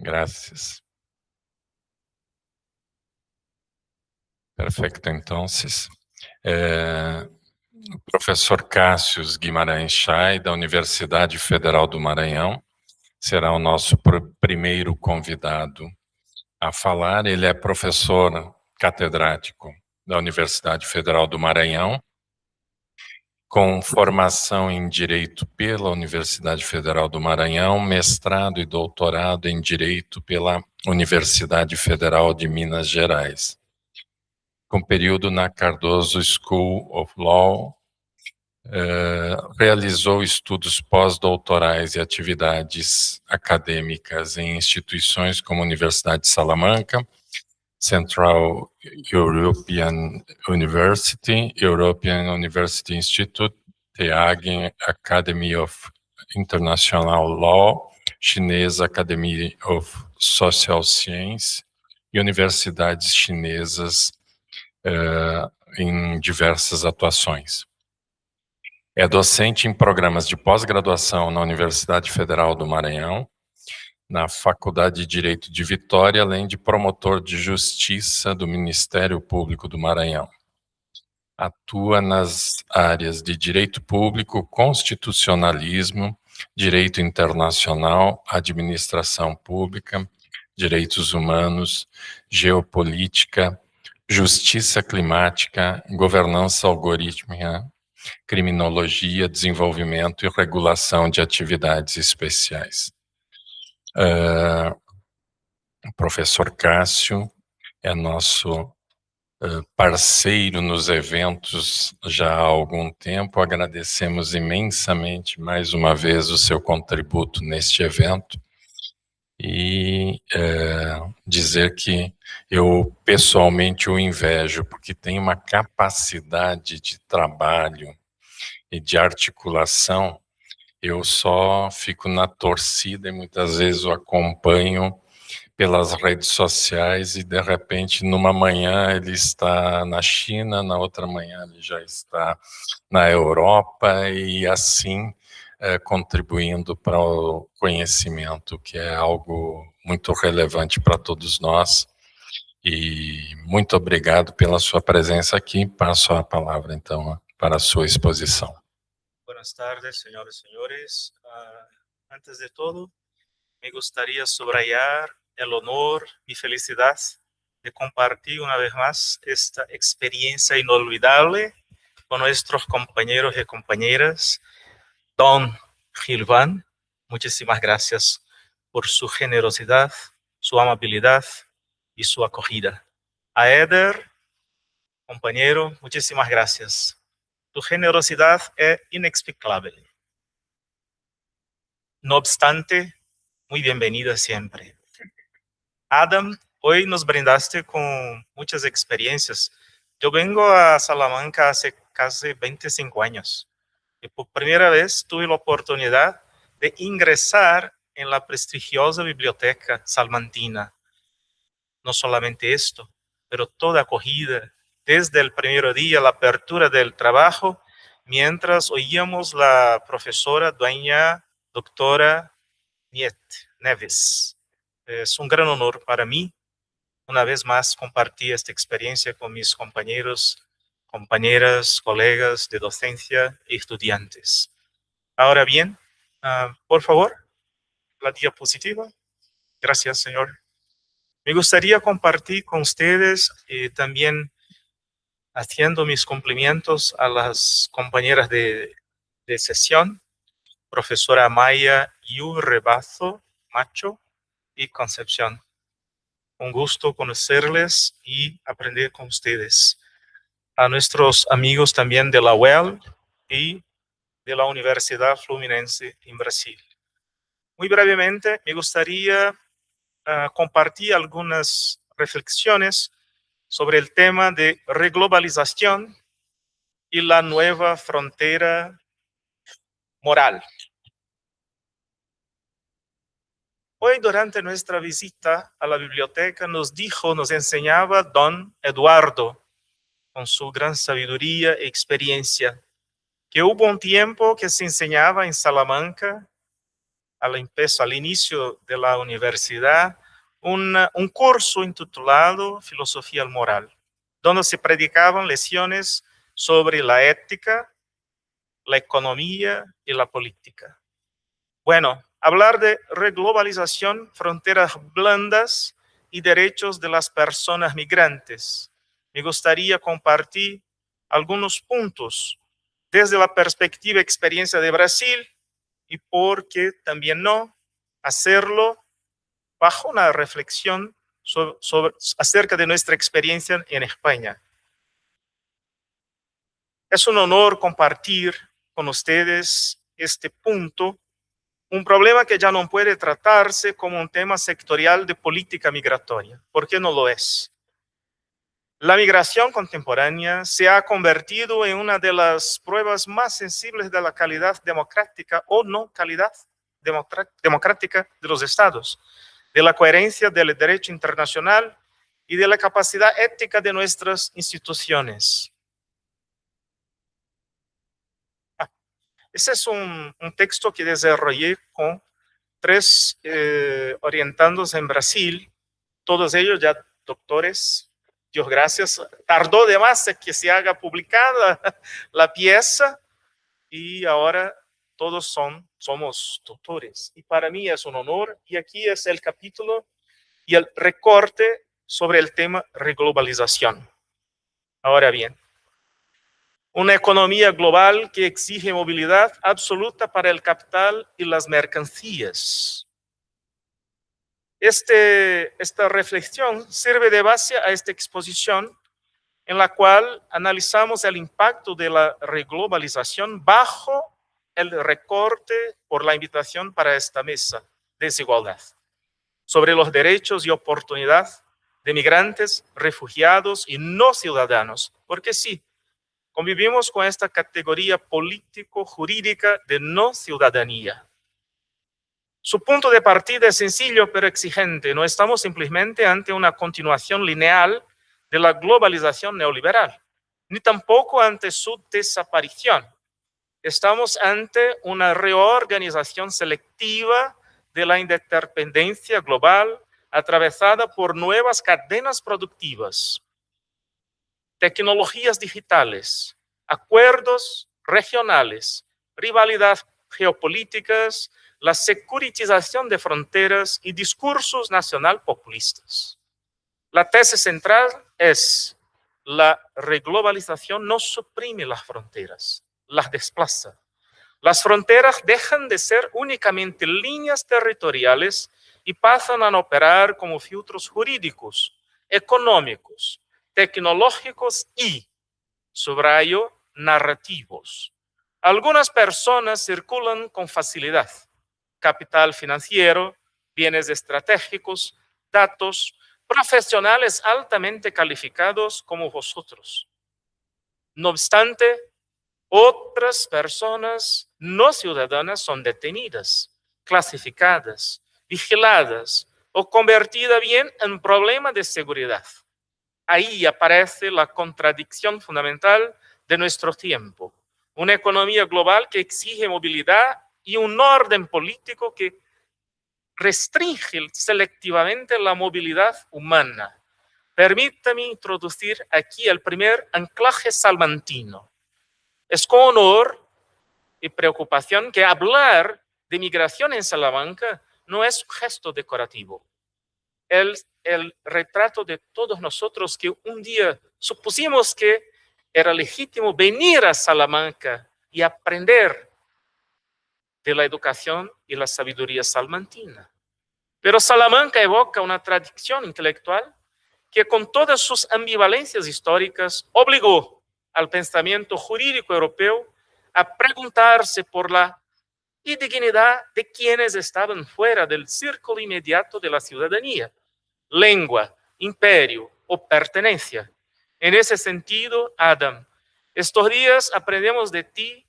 Gracias. Perfecto, entonces. O professor Cássius Guimarães Chay, da Universidade Federal do Maranhão, será o nosso primeiro convidado a falar. Ele é professor catedrático da Universidade Federal do Maranhão, com formação em Direito pela Universidade Federal do Maranhão, mestrado e doutorado em Direito pela Universidade Federal de Minas Gerais, com período na Cardoso School of Law. Realizou estudos pós-doutorais e atividades acadêmicas em instituições como a Universidade de Salamanca, Central European University, European University Institute, The Hague Academy of International Law, Chinesa Academy of Social Science e universidades chinesas em diversas atuações. É docente em programas de pós-graduação na Universidade Federal do Maranhão, na Faculdade de Direito de Vitória, além de promotor de justiça do Ministério Público do Maranhão. Atua nas áreas de direito público, constitucionalismo, direito internacional, administração pública, direitos humanos, geopolítica, justiça climática, governança algorítmica, criminologia, desenvolvimento e regulação de atividades especiais. O professor Cássio é nosso parceiro nos eventos já há algum tempo. Agradecemos imensamente mais uma vez o seu contributo neste evento e dizer que eu pessoalmente o invejo, porque tem uma capacidade de trabalho e de articulação. Eu só fico na torcida e muitas vezes o acompanho pelas redes sociais e de repente numa manhã ele está na China, na outra manhã ele já está na Europa e assim contribuindo para o conhecimento, que é algo muito relevante para todos nós. E muito obrigado pela sua presença aqui. Passo a palavra então para a sua exposição. Buenas tardes, señores y señores. Antes de todo, me gustaría subrayar el honor y felicidad de compartir una vez más esta experiencia inolvidable con nuestros compañeros y compañeras. Don Gilvan, muchísimas gracias por su generosidad, su amabilidad y su acogida. A Eder, compañero, muchísimas gracias. Tu generosidad es inexplicable. No obstante, muy bienvenida siempre. Adam, hoy nos brindaste con muchas experiencias. Yo vengo a Salamanca hace casi 25 años y por primera vez tuve la oportunidad de ingresar en la prestigiosa biblioteca salmantina. No solamente esto, pero toda acogida, desde el primer día, la apertura del trabajo, mientras oíamos la profesora doña doctora Neves. Es un gran honor para mí, una vez más, compartir esta experiencia con mis compañeros, compañeras, colegas de docencia y estudiantes. Ahora bien, por favor, la diapositiva. Gracias, señor. Me gustaría compartir con ustedes también haciendo mis cumplimientos a las compañeras de sesión, profesora Maya Rebazo Macho y Concepción. Un gusto conocerles y aprender con ustedes. A nuestros amigos también de la UEL y de la Universidad Fluminense en Brasil. Muy brevemente, me gustaría compartir algunas reflexiones sobre el tema de reglobalización y la nueva frontera moral. Hoy, durante nuestra visita a la biblioteca, nos enseñaba don Eduardo, con su gran sabiduría e experiencia, que hubo un tiempo que se enseñaba en Salamanca al inicio de la universidad, un curso intitulado Filosofía Moral, donde se predicaban lecciones sobre la ética, la economía y la política. Bueno, hablar de reglobalización, fronteras blandas y derechos de las personas migrantes. Me gustaría compartir algunos puntos desde la perspectiva experiencia de Brasil y por qué también no hacerlo bajo una reflexión acerca de nuestra experiencia en España. Es un honor compartir con ustedes este punto, un problema que ya no puede tratarse como un tema sectorial de política migratoria, porque no lo es. La migración contemporánea se ha convertido en una de las pruebas más sensibles de la calidad democrática o no calidad democrática de los estados, de la coherencia del derecho internacional y de la capacidad ética de nuestras instituciones. Ese es un texto que desarrollé con 3 orientandos en Brasil, todos ellos ya doctores. Dios gracias, tardó de más que se haga publicada la pieza y ahora todos somos doctores. Y para mí es un honor. Y aquí es el capítulo y el recorte sobre el tema reglobalización. Ahora bien, una economía global que exige movilidad absoluta para el capital y las mercancías. Esta reflexión sirve de base a esta exposición en la cual analizamos el impacto de la reglobalización bajo el recorte por la invitación para esta mesa, desigualdad, sobre los derechos y oportunidades de migrantes, refugiados y no ciudadanos, porque sí, convivimos con esta categoría político-jurídica de no ciudadanía. Su punto de partida es sencillo pero exigente. No estamos simplemente ante una continuación lineal de la globalización neoliberal, ni tampoco ante su desaparición. Estamos ante una reorganización selectiva de la interdependencia global atravesada por nuevas cadenas productivas, tecnologías digitales, acuerdos regionales, rivalidades geopolíticas, la securitización de fronteras y discursos nacional populistas. La tesis central es: la reglobalización no suprime las fronteras, las desplaza. Las fronteras dejan de ser únicamente líneas territoriales y pasan a operar como filtros jurídicos, económicos, tecnológicos y, subrayo, narrativos. Algunas personas circulan con facilidad: capital financiero, bienes estratégicos, datos, profesionales altamente calificados como vosotros. No obstante, otras personas no ciudadanas son detenidas, clasificadas, vigiladas o convertidas bien en problema de seguridad. Ahí aparece la contradicción fundamental de nuestro tiempo. Una economía global que exige movilidad y un orden político que restringe selectivamente la movilidad humana. Permítame introducir aquí el primer anclaje salmantino. Es con honor y preocupación que hablar de migración en Salamanca no es un gesto decorativo. El retrato de todos nosotros que un día supusimos que era legítimo venir a Salamanca y aprender de la educación y la sabiduría salmantina. Pero Salamanca evoca una tradición intelectual que con todas sus ambivalencias históricas obligó al pensamiento jurídico europeo a preguntarse por la indignidad de quienes estaban fuera del círculo inmediato de la ciudadanía, lengua, imperio o pertenencia. En ese sentido, Adam, estos días aprendemos de ti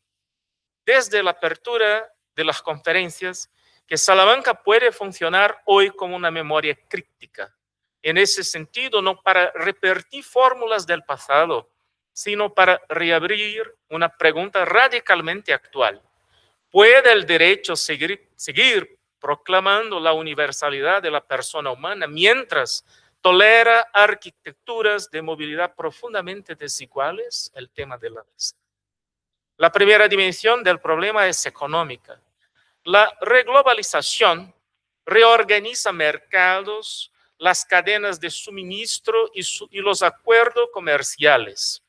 desde la apertura de las conferencias que Salamanca puede funcionar hoy como una memoria críptica. En ese sentido, no para repetir fórmulas del pasado, sino para reabrir una pregunta radicalmente actual. ¿Puede el derecho seguir proclamando la universalidad de la persona humana mientras tolera arquitecturas de movilidad profundamente desiguales, el tema de la visa. La primera dimensión del problema es económica. La reglobalización reorganiza mercados, las cadenas de suministro y los acuerdos comerciales.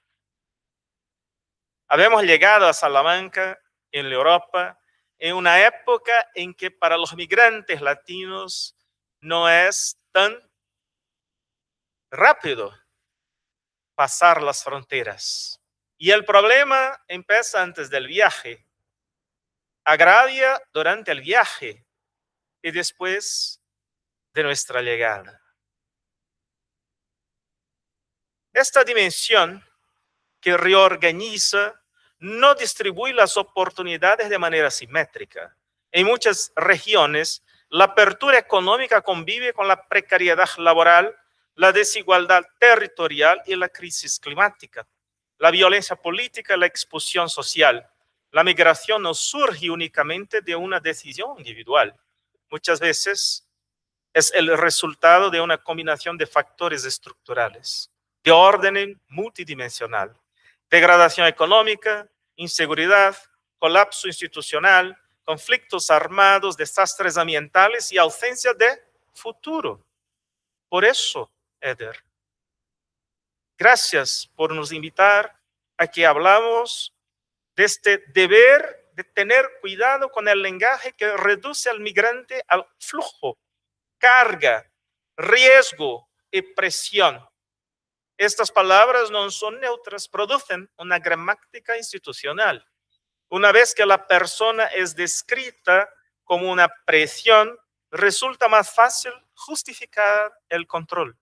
Habemos llegado a Salamanca, en Europa, en una época en que para los migrantes latinos no es tan rápido pasar las fronteras. Y el problema empieza antes del viaje, agravia durante el viaje y después de nuestra llegada. Esta dimensión que reorganiza no distribuye las oportunidades de manera simétrica. En muchas regiones, la apertura económica convive con la precariedad laboral, la desigualdad territorial y la crisis climática, la violencia política y la expulsión social. La migración no surge únicamente de una decisión individual. Muchas veces es el resultado de una combinación de factores estructurales, de orden multidimensional. Degradación económica, inseguridad, colapso institucional, conflictos armados, desastres ambientales y ausencia de futuro. Por eso, Eder, gracias por nos invitar a que hablamos de este deber de tener cuidado con el lenguaje que reduce al migrante al flujo, carga, riesgo y presión. Estas palabras no son neutras, producen una gramática institucional. Una vez que la persona es descrita como una presión, resulta más fácil justificar el control.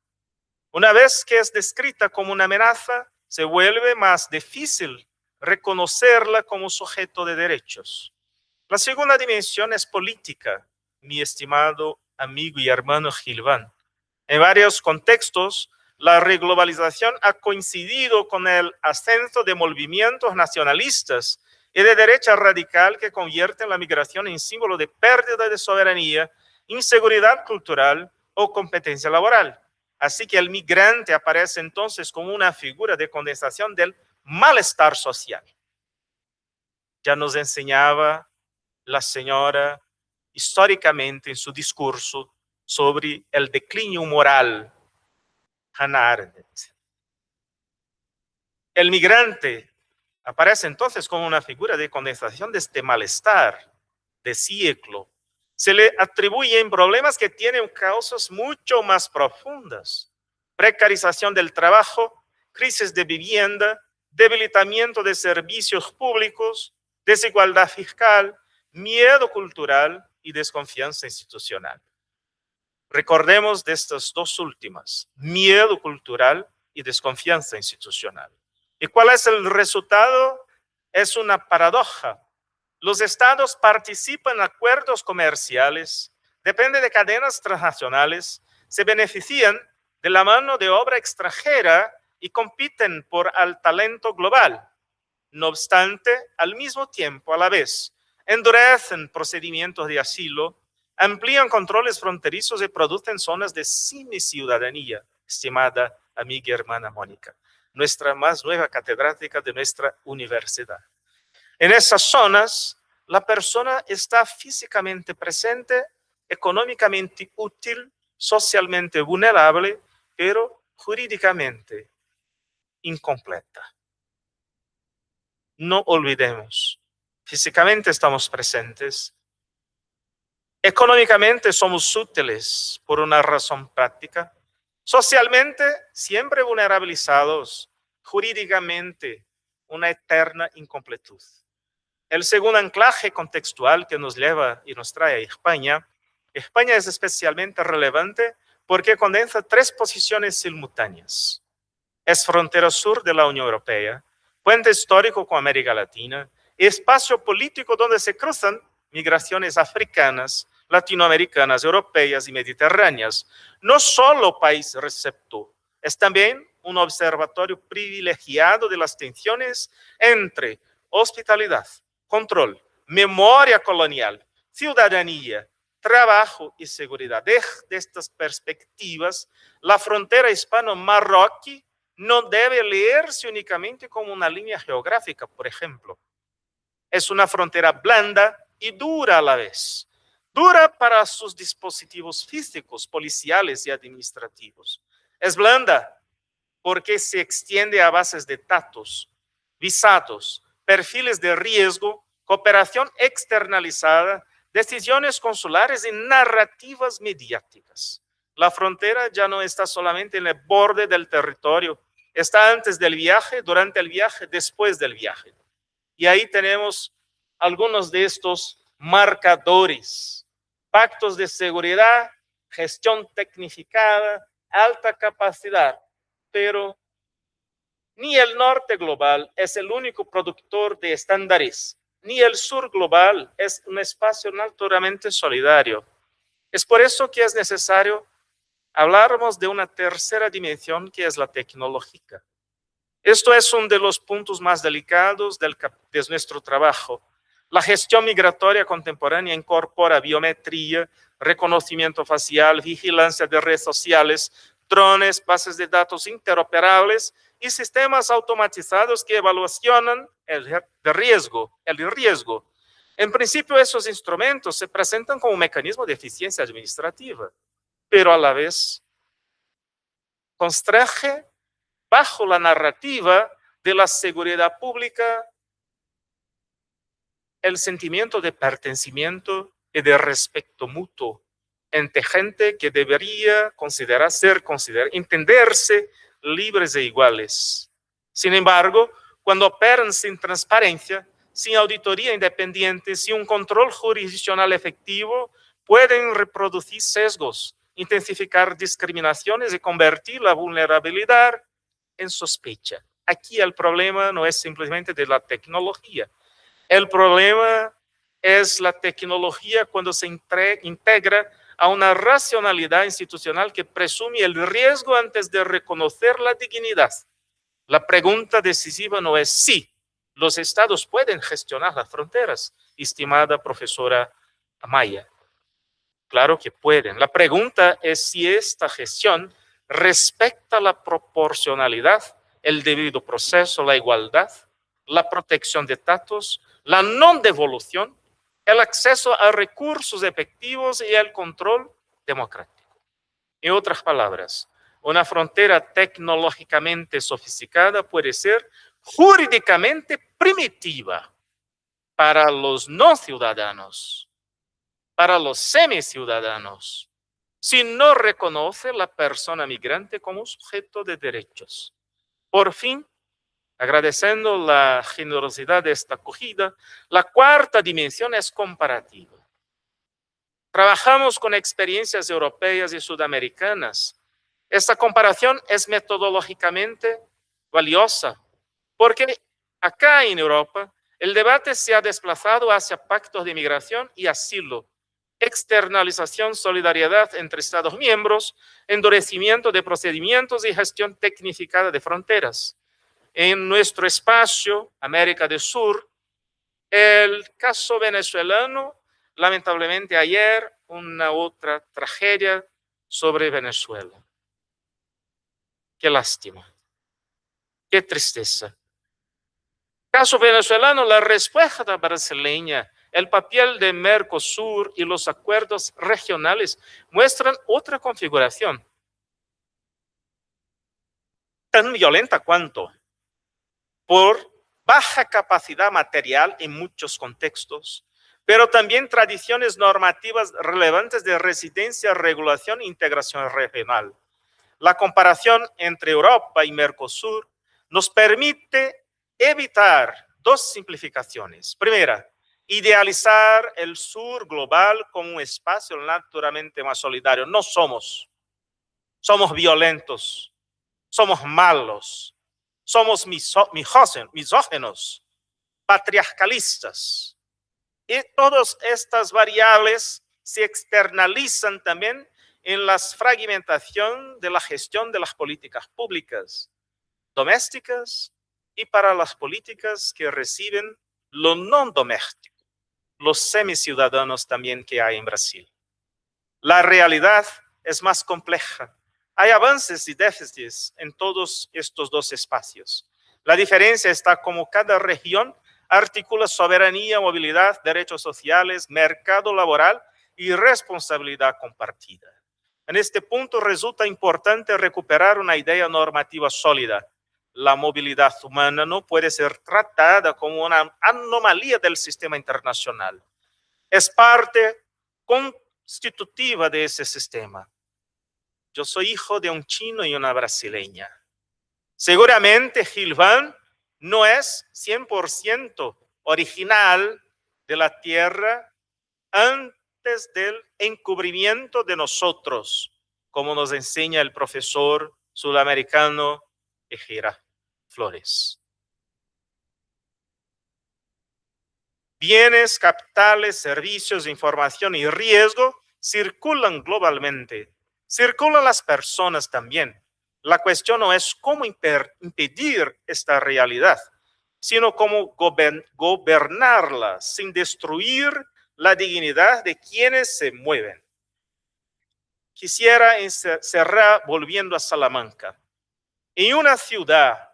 Una vez que es descrita como una amenaza, se vuelve más difícil reconocerla como sujeto de derechos. La segunda dimensión es política, mi estimado amigo y hermano Gilván. En varios contextos, la reglobalización ha coincidido con el ascenso de movimientos nacionalistas y de derecha radical que convierten la migración en símbolo de pérdida de soberanía, inseguridad cultural o competencia laboral. Así que el migrante aparece entonces como una figura de condensación del malestar social. Ya nos enseñaba la señora históricamente en su discurso sobre el declinio moral, Hannah Arendt. El migrante aparece entonces como una figura de condensación de este malestar de siglo. Se le atribuyen problemas que tienen causas mucho más profundas: precarización del trabajo, crisis de vivienda, debilitamiento de servicios públicos, desigualdad fiscal, miedo cultural y desconfianza institucional. Recordemos de estas dos últimas: miedo cultural y desconfianza institucional. ¿Y cuál es el resultado? Es una paradoja. Los estados participan en acuerdos comerciales, dependen de cadenas transnacionales, se benefician de la mano de obra extranjera y compiten por el talento global. No obstante, al mismo tiempo, a la vez, endurecen procedimientos de asilo, amplían controles fronterizos y producen zonas de semiciudadanía, estimada amiga y hermana Mónica, nuestra más nueva catedrática de nuestra universidad. En esas zonas, la persona está físicamente presente, económicamente útil, socialmente vulnerable, pero jurídicamente incompleta. No olvidemos, físicamente estamos presentes, económicamente somos útiles por una razón práctica, socialmente siempre vulnerabilizados, jurídicamente una eterna incompletud. El segundo anclaje contextual que nos lleva y nos trae a España es especialmente relevante porque condensa tres posiciones simultáneas. Es frontera sur de la Unión Europea, puente histórico con América Latina, espacio político donde se cruzan migraciones africanas, latinoamericanas, europeas y mediterráneas. No solo país receptor, es también un observatorio privilegiado de las tensiones entre hospitalidad, control, memoria colonial, ciudadanía, trabajo y seguridad. Desde estas perspectivas, la frontera hispano-marroquí no debe leerse únicamente como una línea geográfica, por ejemplo. Es una frontera blanda y dura a la vez. Dura para sus dispositivos físicos, policiales y administrativos. Es blanda porque se extiende a bases de datos, visados, perfiles de riesgo, cooperación externalizada, decisiones consulares y narrativas mediáticas. La frontera ya no está solamente en el borde del territorio, está antes del viaje, durante el viaje, después del viaje. Y ahí tenemos algunos de estos marcadores: pactos de seguridad, gestión tecnificada, alta capacidad. Pero ni el norte global es el único productor de estándares, ni el sur global es un espacio naturalmente solidario. Es por eso que es necesario hablarmos de una tercera dimensión, que es la tecnológica. Esto es uno de los puntos más delicados de nuestro trabajo. La gestión migratoria contemporánea incorpora biometría, reconocimiento facial, vigilancia de redes sociales, drones, bases de datos interoperables y sistemas automatizados que evaluacionan el riesgo. En principio, esos instrumentos se presentan como un mecanismo de eficiencia administrativa, pero a la vez constringe bajo la narrativa de la seguridad pública el sentimiento de pertenecimiento y de respeto mutuo entre gente que debería entenderse libres e iguales. Sin embargo, cuando operan sin transparencia, sin auditoría independiente, sin un control jurisdiccional efectivo, pueden reproducir sesgos, intensificar discriminaciones y convertir la vulnerabilidad en sospecha. Aquí el problema no es simplemente de la tecnología. El problema es la tecnología cuando se integra a una racionalidad institucional que presume el riesgo antes de reconocer la dignidad. La pregunta decisiva no es si los estados pueden gestionar las fronteras, estimada profesora Amaya. Claro que pueden. La pregunta es si esta gestión respecta la proporcionalidad, el debido proceso, la igualdad, la protección de datos, la no devolución, el acceso a recursos efectivos y el control democrático. En otras palabras, una frontera tecnológicamente sofisticada puede ser jurídicamente primitiva para los no ciudadanos, para los semiciudadanos, si no reconoce la persona migrante como sujeto de derechos. Por fin, agradeciendo la generosidad de esta acogida, la cuarta dimensión es comparativa. Trabajamos con experiencias europeas y sudamericanas. Esta comparación es metodológicamente valiosa, porque acá en Europa el debate se ha desplazado hacia pactos de migración y asilo, externalización, solidaridad entre Estados miembros, endurecimiento de procedimientos y gestión tecnificada de fronteras. En nuestro espacio, América del Sur, el caso venezolano, lamentablemente ayer, una otra tragedia sobre Venezuela. Qué lástima, qué tristeza. Caso venezolano, la respuesta brasileña, el papel de Mercosur y los acuerdos regionales muestran otra configuración. Tan violenta cuanto, por baja capacidad material en muchos contextos, pero también tradiciones normativas relevantes de residencia, regulación e integración regional. La comparación entre Europa y Mercosur nos permite evitar dos simplificaciones. Primera, idealizar el sur global como un espacio naturalmente más solidario. No somos. Somos violentos, somos malos, somos misógenos, patriarcalistas. Y todas estas variables se externalizan también en la fragmentación de la gestión de las políticas públicas, domésticas y para las políticas que reciben lo no doméstico, los semiciudadanos también que hay en Brasil. La realidad es más compleja. Hay avances y déficits en todos estos dos espacios. La diferencia está como cada región articula soberanía, movilidad, derechos sociales, mercado laboral y responsabilidad compartida. En este punto resulta importante recuperar una idea normativa sólida. La movilidad humana no puede ser tratada como una anomalía del sistema internacional. Es parte constitutiva de ese sistema. Yo soy hijo de un chino y una brasileña. Seguramente Gilvan no es 100% original de la tierra antes del encubrimiento de nosotros, como nos enseña el profesor sudamericano Ejera Flores. Bienes, capitales, servicios, información y riesgo circulan globalmente. Circulan las personas también. La cuestión no es cómo impedir esta realidad, sino cómo gobernarla sin destruir la dignidad de quienes se mueven. Quisiera cerrar volviendo a Salamanca. En una ciudad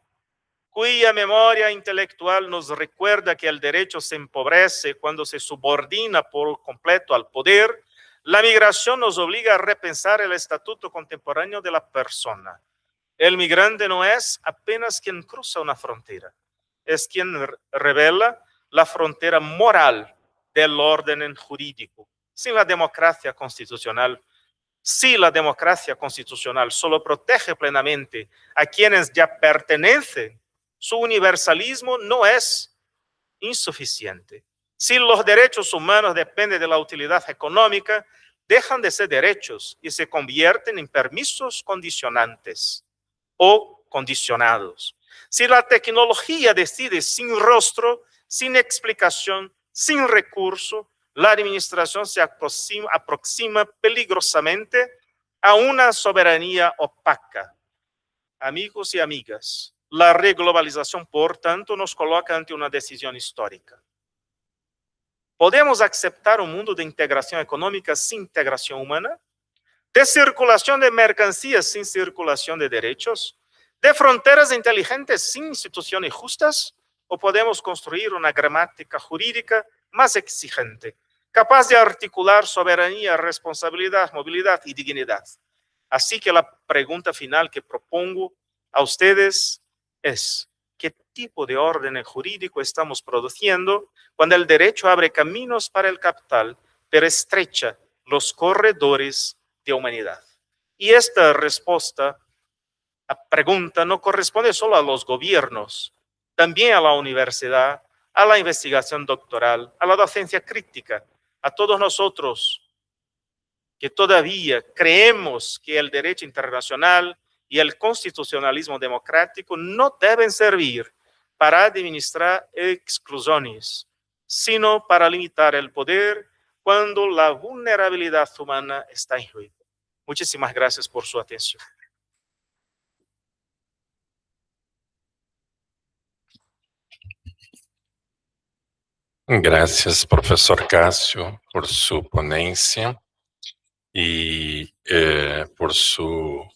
cuya memoria intelectual nos recuerda que el derecho se empobrece cuando se subordina por completo al poder, la migración nos obliga a repensar el estatuto contemporáneo de la persona. El migrante no es apenas quien cruza una frontera, es quien revela la frontera moral del orden jurídico. Sin la democracia constitucional, si la democracia constitucional solo protege plenamente a quienes ya pertenecen, su universalismo no es insuficiente. Si los derechos humanos dependen de la utilidad económica, dejan de ser derechos y se convierten en permisos condicionantes o condicionados. Si la tecnología decide sin rostro, sin explicación, sin recurso, la administración se aproxima peligrosamente a una soberanía opaca. Amigos y amigas, la reglobalización, por tanto, nos coloca ante una decisión histórica. ¿Podemos aceptar un mundo de integración económica sin integración humana? ¿De circulación de mercancías sin circulación de derechos? ¿De fronteras inteligentes sin instituciones justas? ¿O podemos construir una gramática jurídica más exigente, capaz de articular soberanía, responsabilidad, movilidad y dignidad? Así que la pregunta final que propongo a ustedes es: ¿qué tipo de orden jurídico estamos produciendo cuando el derecho abre caminos para el capital, pero estrecha los corredores de humanidad? Y esta respuesta a pregunta no corresponde solo a los gobiernos, también a la universidad, a la investigación doctoral, a la docencia crítica, a todos nosotros que todavía creemos que el derecho internacional y el constitucionalismo democrático no deben servir para administrar exclusiones, sino para limitar el poder cuando la vulnerabilidad humana está en juego. Muchísimas gracias por su atención. Gracias, profesor Cássio, por su ponencia y por su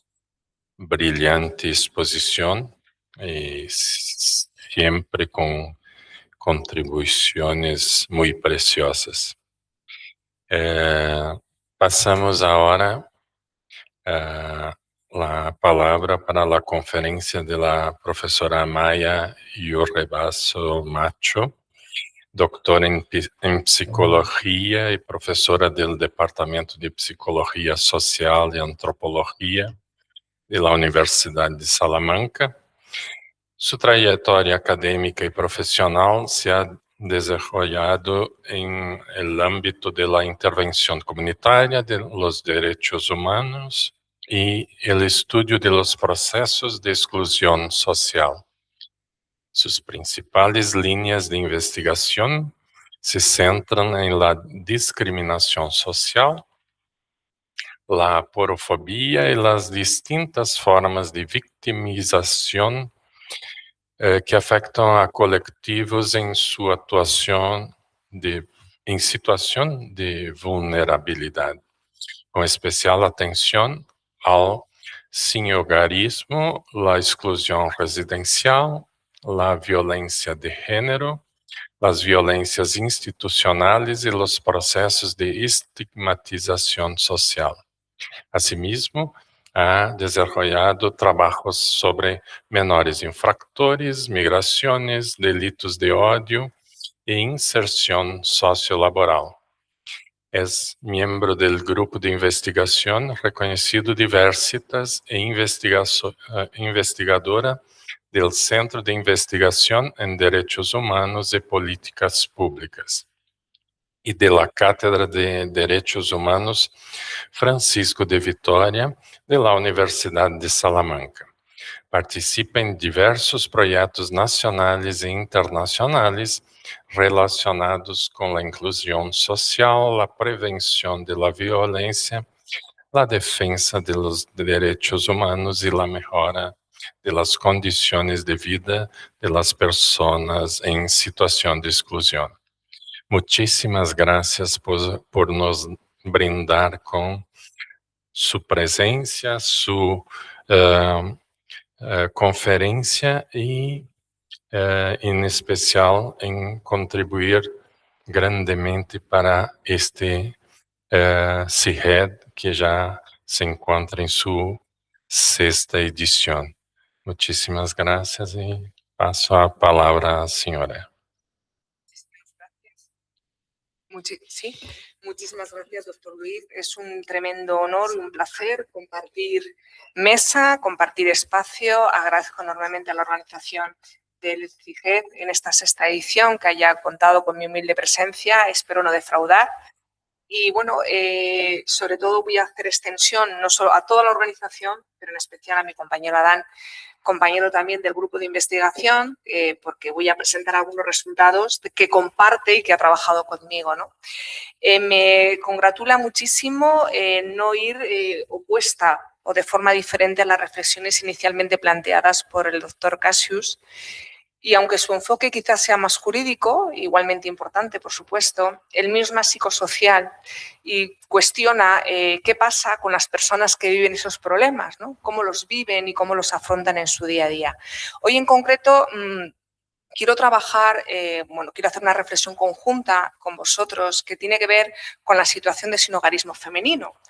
brillante exposición, y siempre con contribuciones muy preciosas. Pasamos ahora la palabra para la conferencia de la profesora Maya Yurrebaso Macho, doctora en psicología y profesora del Departamento de Psicología Social y Antropología de la Universidad de Salamanca. Su trayectoria académica y profesional se ha desarrollado en el ámbito de la intervención comunitaria de los derechos humanos y el estudio de los procesos de exclusión social. Sus principales líneas de investigación se centran en la discriminación social, la aporofobia y las distintas formas de victimización que afectan a colectivos en su actuación en situación de vulnerabilidad. con especial atención al sinhogarismo, la exclusión residencial, la violencia de género, las violencias institucionales y los procesos de estigmatización social. Asimismo, ha desarrollado trabajos sobre menores infractores, migraciones, delitos de odio e inserción sociolaboral. Es miembro del grupo de investigación reconocido Diversitas e investigadora del Centro de Investigación en Derechos Humanos y Políticas Públicas y de la Cátedra de Derechos Humanos Francisco de Vitoria de la Universidad de Salamanca. Participa en diversos proyectos nacionales e internacionales relacionados con la inclusión social, la prevención de la violencia, la defensa de los derechos humanos y la mejora de las condiciones de vida de las personas en situación de exclusión. Muchísimas gracias por nos brindar con su presencia, su conferencia y en especial en contribuir grandemente para este CIGED que ya se encuentra en su 6ª edición. Muchísimas gracias y paso a palabra a la señora. Sí, muchísimas gracias, doctor Luis. Es un tremendo honor y un placer compartir mesa, compartir espacio. Agradezco enormemente a la organización del CIGED en esta 6ª edición que haya contado con mi humilde presencia. Espero no defraudar. Y bueno, sobre todo voy a hacer extensión no solo a toda la organización, pero en especial a mi compañero Adán, compañero también del grupo de investigación, porque voy a presentar algunos resultados que comparte y que ha trabajado conmigo, ¿no? Me congratula muchísimo no ir opuesta o de forma diferente a las reflexiones inicialmente planteadas por el doctor Cassius. Y aunque su enfoque quizás sea más jurídico, igualmente importante, por supuesto, él mismo es más psicosocial y cuestiona qué pasa con las personas que viven esos problemas, ¿no? Cómo los viven y cómo los afrontan en su día a día. Hoy en concreto quiero trabajar, quiero hacer una reflexión conjunta con vosotros que tiene que ver con la situación de sinhogarismo femenino,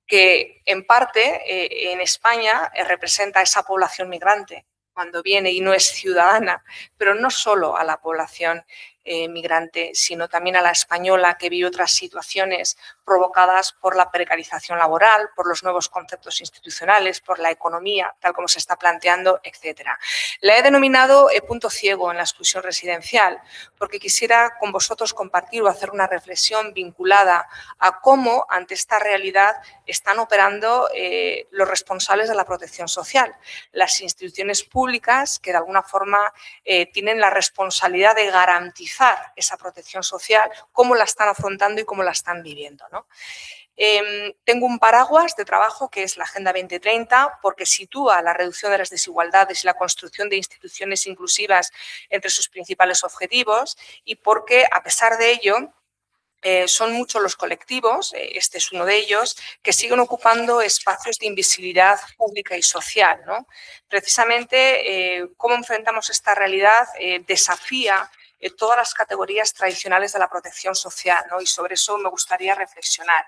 que en parte en España representa a esa población migrante cuando viene y no es ciudadana, pero no solo a la población migrante, sino también a la española que vive otras situaciones provocadas por la precarización laboral, por los nuevos conceptos institucionales, por la economía, tal como se está planteando, etc. La he denominado punto ciego en la exclusión residencial, porque quisiera con vosotros compartir o hacer una reflexión vinculada a cómo ante esta realidad están operando los responsables de la protección social, las instituciones públicas que de alguna forma tienen la responsabilidad de garantizar esa protección social, cómo la están afrontando y cómo la están viviendo, ¿no? Tengo un paraguas de trabajo que es la Agenda 2030 porque sitúa la reducción de las desigualdades y la construcción de instituciones inclusivas entre sus principales objetivos y porque, a pesar de ello, son muchos los colectivos, este es uno de ellos, que siguen ocupando espacios de invisibilidad pública y social, ¿no? Precisamente, cómo enfrentamos esta realidad desafía todas las categorías tradicionales de la protección social, ¿no? Y sobre eso me gustaría reflexionar.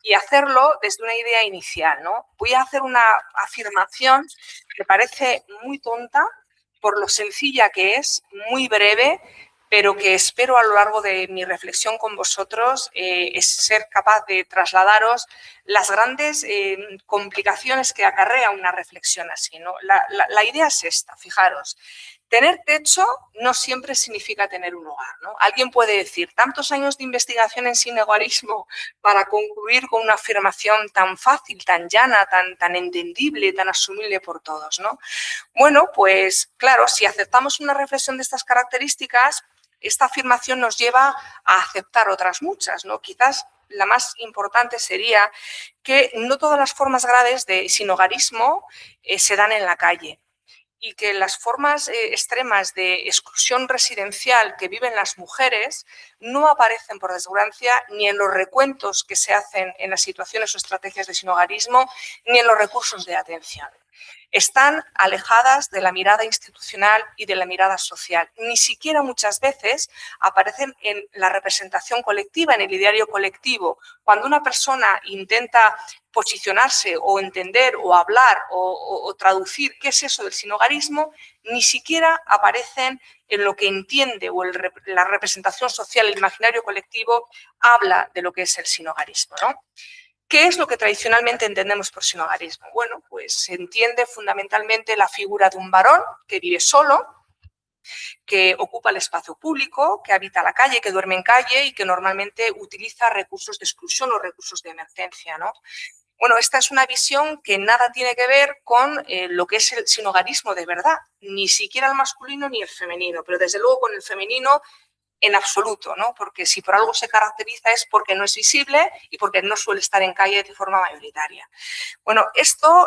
Y hacerlo desde una idea inicial, ¿no? Voy a hacer una afirmación que parece muy tonta por lo sencilla que es, muy breve, pero que espero a lo largo de mi reflexión con vosotros es ser capaz de trasladaros las grandes complicaciones que acarrea una reflexión así, ¿no? La idea es esta, fijaros. Tener techo no siempre significa tener un hogar, ¿no? Alguien puede decir, tantos años de investigación en sinhogarismo para concluir con una afirmación tan fácil, tan llana, tan entendible, tan asumible por todos, ¿no? Bueno, pues claro, si aceptamos una reflexión de estas características, esta afirmación nos lleva a aceptar otras muchas, ¿no? Quizás la más importante sería que no todas las formas graves de sinhogarismo se dan en la calle. y que las formas extremas de exclusión residencial que viven las mujeres no aparecen, por desgracia, ni en los recuentos que se hacen en las situaciones o estrategias de sinhogarismo, ni en los recursos de atención. Están alejadas de la mirada institucional y de la mirada social. Ni siquiera muchas veces aparecen en la representación colectiva, en el ideario colectivo. Cuando una persona intenta posicionarse o entender o hablar o traducir qué es eso del sinhogarismo, ni siquiera aparecen en lo que entiende o la representación social, el imaginario colectivo, habla de lo que es el sinhogarismo, ¿no? ¿Qué es lo que tradicionalmente entendemos por sinhogarismo? Bueno, pues se entiende fundamentalmente la figura de un varón que vive solo, que ocupa el espacio público, que habita la calle, que duerme en calle y que normalmente utiliza recursos de exclusión o recursos de emergencia, ¿no? Bueno, esta es una visión que nada tiene que ver con lo que es el sinhogarismo de verdad, ni siquiera el masculino ni el femenino, pero desde luego con el femenino en absoluto, ¿no? Porque si por algo se caracteriza es porque no es visible y porque no suele estar en calle de forma mayoritaria. Bueno, esto,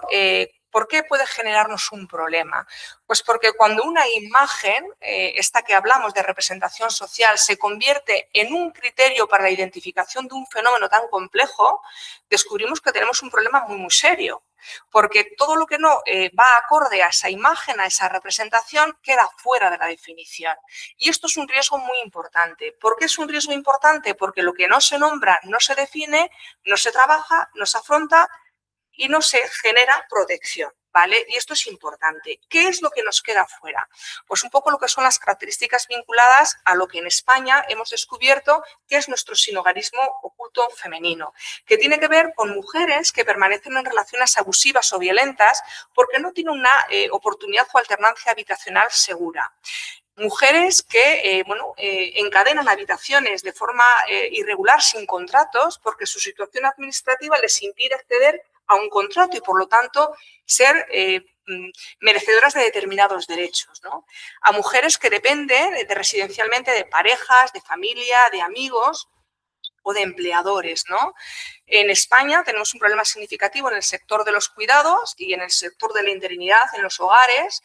¿por qué puede generarnos un problema? Pues porque cuando una imagen, esta que hablamos de representación social, se convierte en un criterio para la identificación de un fenómeno tan complejo, descubrimos que tenemos un problema muy, muy serio. Porque todo lo que no va acorde a esa imagen, a esa representación, queda fuera de la definición. Y esto es un riesgo muy importante. ¿Por qué es un riesgo importante? Porque lo que no se nombra, no se define, no se trabaja, no se afronta y no se genera protección, ¿vale? Y esto es importante. ¿Qué es lo que nos queda fuera? Pues un poco lo que son las características vinculadas a lo que en España hemos descubierto que es nuestro sinhogarismo oculto femenino, que tiene que ver con mujeres que permanecen en relaciones abusivas o violentas porque no tienen una oportunidad o alternancia habitacional segura. Mujeres que encadenan habitaciones de forma irregular sin contratos porque su situación administrativa les impide acceder a un contrato y, por lo tanto, ser merecedoras de determinados derechos, ¿no? A mujeres que dependen residencialmente de parejas, de familia, de amigos o de empleadores, ¿no? En España tenemos un problema significativo en el sector de los cuidados y en el sector de la interinidad en los hogares,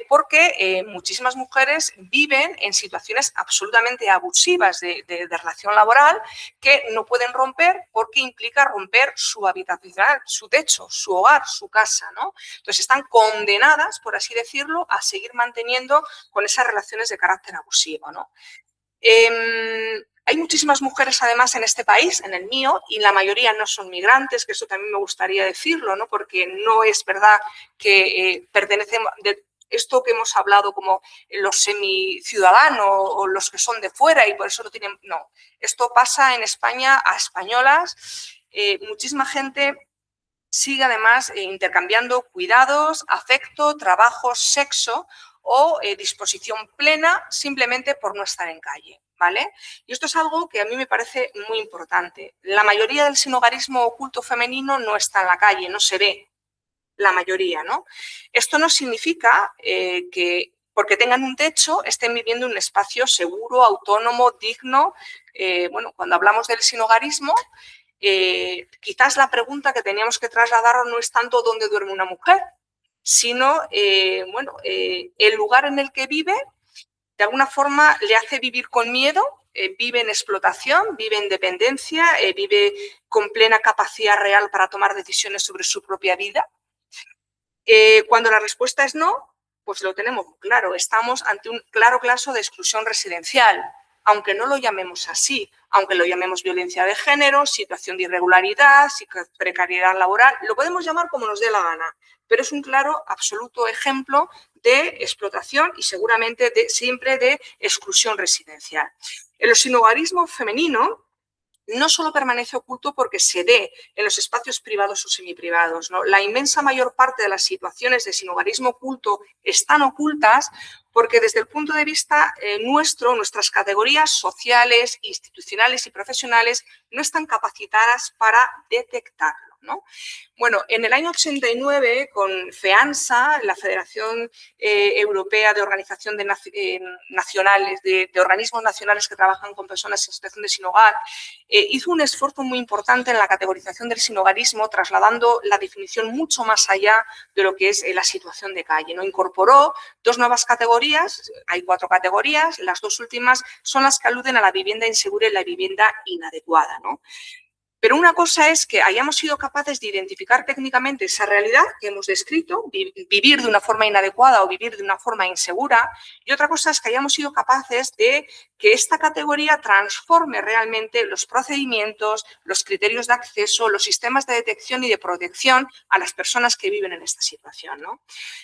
porque muchísimas mujeres viven en situaciones absolutamente abusivas de relación laboral que no pueden romper porque implica romper su habitacional, su techo, su hogar, su casa, ¿no? Entonces están condenadas, por así decirlo, a seguir manteniendo con esas relaciones de carácter abusivo, ¿no? Hay muchísimas mujeres, además, en este país, en el mío, y la mayoría no son migrantes, que eso también me gustaría decirlo, ¿no? Porque no es verdad que pertenecemos, de esto que hemos hablado como los semiciudadanos o los que son de fuera y por eso no tienen... No, esto pasa en España a españolas. Muchísima gente sigue, además, intercambiando cuidados, afecto, trabajo, sexo o disposición plena simplemente por no estar en calle, ¿vale? Y esto es algo que a mí me parece muy importante. La mayoría del sinhogarismo oculto femenino no está en la calle, no se ve, la mayoría, ¿no? Esto no significa que porque tengan un techo estén viviendo en un espacio seguro, autónomo, digno. Bueno, cuando hablamos del sinhogarismo, quizás la pregunta que teníamos que trasladarnos no es tanto dónde duerme una mujer, sino el lugar en el que vive, de alguna forma le hace vivir con miedo, vive en explotación, vive en dependencia, vive con plena capacidad real para tomar decisiones sobre su propia vida. Cuando la respuesta es no, pues lo tenemos claro, estamos ante un claro caso de exclusión residencial, aunque no lo llamemos así, aunque lo llamemos violencia de género, situación de irregularidad, precariedad laboral, lo podemos llamar como nos dé la gana, pero es un claro, absoluto ejemplo de explotación y seguramente siempre de exclusión residencial. El sinhogarismo femenino no solo permanece oculto porque se dé en los espacios privados o semiprivados, ¿no? La inmensa mayor parte de las situaciones de sinhogarismo oculto están ocultas porque desde el punto de vista nuestras categorías sociales, institucionales y profesionales no están capacitadas para detectarlo. ¿no? Bueno, en el año 89, con FEANSA, la Federación Europea de Organización de Nacionales, de Organismos Nacionales que trabajan con personas en situación de sin hogar, hizo un esfuerzo muy importante en la categorización del sinhogarismo, trasladando la definición mucho más allá de lo que es la situación de calle, ¿no? Incorporó 2 nuevas categorías, hay 4 categorías, las 2 últimas son las que aluden a la vivienda insegura y la vivienda inadecuada, ¿no? Pero una cosa es que hayamos sido capaces de identificar técnicamente esa realidad que hemos descrito, vivir de una forma inadecuada o vivir de una forma insegura, y otra cosa es que hayamos sido capaces de que esta categoría transforme realmente los procedimientos, los criterios de acceso, los sistemas de detección y de protección a las personas que viven en esta situación, ¿no?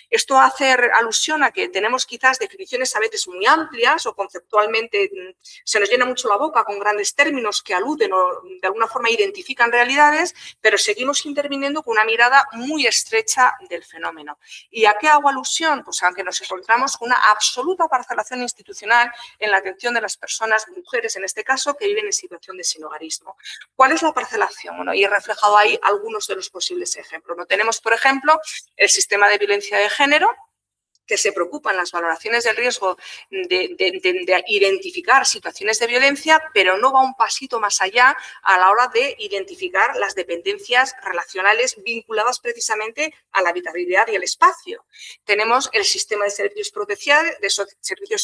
Esto hace alusión a que tenemos quizás definiciones a veces muy amplias o conceptualmente se nos llena mucho la boca con grandes términos que aluden o de alguna forma identifican realidades, pero seguimos interviniendo con una mirada muy estrecha del fenómeno. ¿Y a qué hago alusión? Pues a que nos encontramos con una absoluta parcelación institucional en la atención de las personas, mujeres en este caso, que viven en situación de sinhogarismo. ¿Cuál es la parcelación? Bueno, y he reflejado ahí algunos de los posibles ejemplos. ¿No? Tenemos, por ejemplo, el sistema de violencia de género, que se preocupan las valoraciones del riesgo de identificar situaciones de violencia, pero no va un pasito más allá a la hora de identificar las dependencias relacionales vinculadas precisamente a la habitabilidad y el espacio. Tenemos el sistema de servicios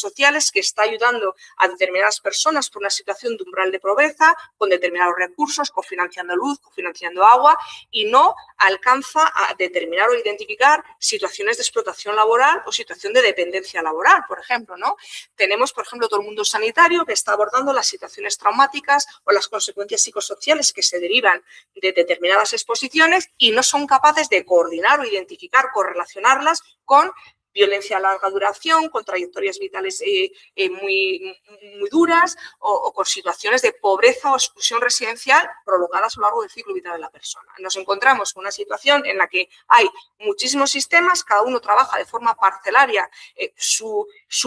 sociales que está ayudando a determinadas personas por una situación de umbral de pobreza, con determinados recursos, cofinanciando luz, cofinanciando agua, y no alcanza a determinar o identificar situaciones de explotación laboral o situación de dependencia laboral, por ejemplo, ¿no? Tenemos, por ejemplo, todo el mundo sanitario que está abordando las situaciones traumáticas o las consecuencias psicosociales que se derivan de determinadas exposiciones y no son capaces de coordinar o identificar, correlacionarlas con violencia a larga duración, con trayectorias vitales muy duras o con situaciones de pobreza o exclusión residencial prolongadas a lo largo del ciclo vital de la persona. Nos encontramos con una situación en la que hay muchísimos sistemas, cada uno trabaja de forma parcelaria su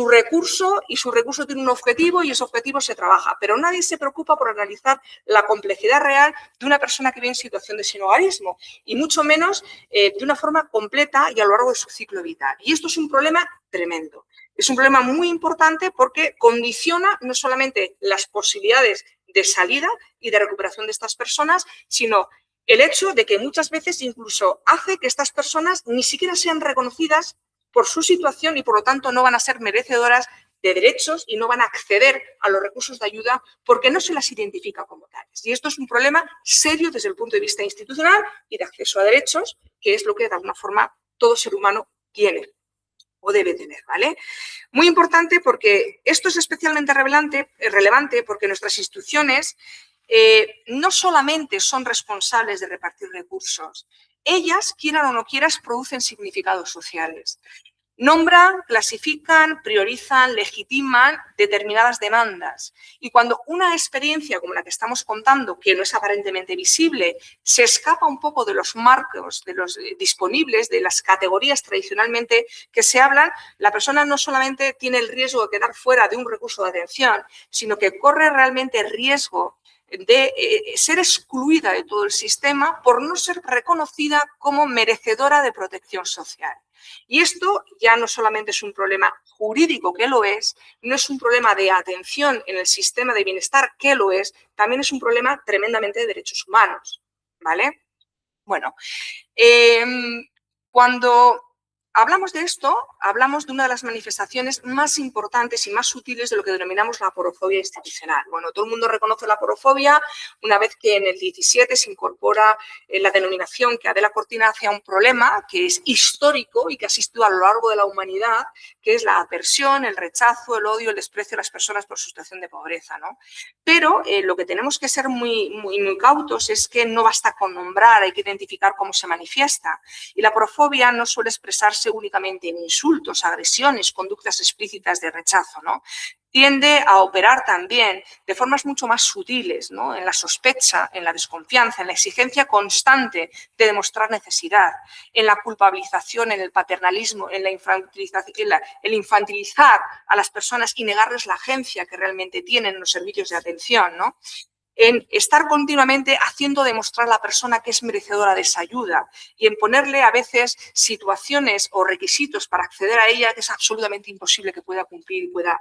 recurso y su recurso tiene un objetivo y ese objetivo se trabaja, pero nadie se preocupa por analizar la complejidad real de una persona que vive en situación de sinhogarismo y mucho menos de una forma completa y a lo largo de su ciclo vital. Y esto es un problema tremendo. Es un problema muy importante porque condiciona no solamente las posibilidades de salida y de recuperación de estas personas, sino el hecho de que muchas veces incluso hace que estas personas ni siquiera sean reconocidas por su situación y por lo tanto no van a ser merecedoras de derechos y no van a acceder a los recursos de ayuda porque no se las identifica como tales. Y esto es un problema serio desde el punto de vista institucional y de acceso a derechos, que es lo que de alguna forma todo ser humano tiene o debe tener, ¿vale? Muy importante porque esto es especialmente relevante porque nuestras instituciones no solamente son responsables de repartir recursos, ellas, quieran o no quieran, producen significados sociales. Nombran, clasifican, priorizan, legitiman determinadas demandas. Y cuando una experiencia como la que estamos contando, que no es aparentemente visible, se escapa un poco de los marcos de los disponibles, de las categorías tradicionalmente que se hablan, la persona no solamente tiene el riesgo de quedar fuera de un recurso de atención, sino que corre realmente el riesgo de ser excluida de todo el sistema por no ser reconocida como merecedora de protección social. Y esto ya no solamente es un problema jurídico, que lo es, no es un problema de atención en el sistema de bienestar, que lo es, también es un problema tremendamente de derechos humanos, ¿vale? Bueno, cuando hablamos de esto, hablamos de una de las manifestaciones más importantes y más sutiles de lo que denominamos la aporofobia institucional. Bueno, todo el mundo reconoce la aporofobia una vez que en el 17 se incorpora la denominación que Adela Cortina hace a un problema que es histórico y que ha existido a lo largo de la humanidad, que es la aversión, el rechazo, el odio, el desprecio de las personas por su situación de pobreza, ¿no? Pero lo que tenemos que ser muy cautos es que no basta con nombrar, hay que identificar cómo se manifiesta. Y la aporofobia no suele expresarse únicamente en insultos, agresiones, conductas explícitas de rechazo, ¿no? Tiende a operar también de formas mucho más sutiles, ¿no? En la sospecha, en la desconfianza, en la exigencia constante de demostrar necesidad, en la culpabilización, en el paternalismo, en la el infantilizar a las personas y negarles la agencia que realmente tienen los servicios de atención, ¿no? en estar continuamente haciendo demostrar a la persona que es merecedora de esa ayuda y en ponerle a veces situaciones o requisitos para acceder a ella que es absolutamente imposible que pueda cumplir y pueda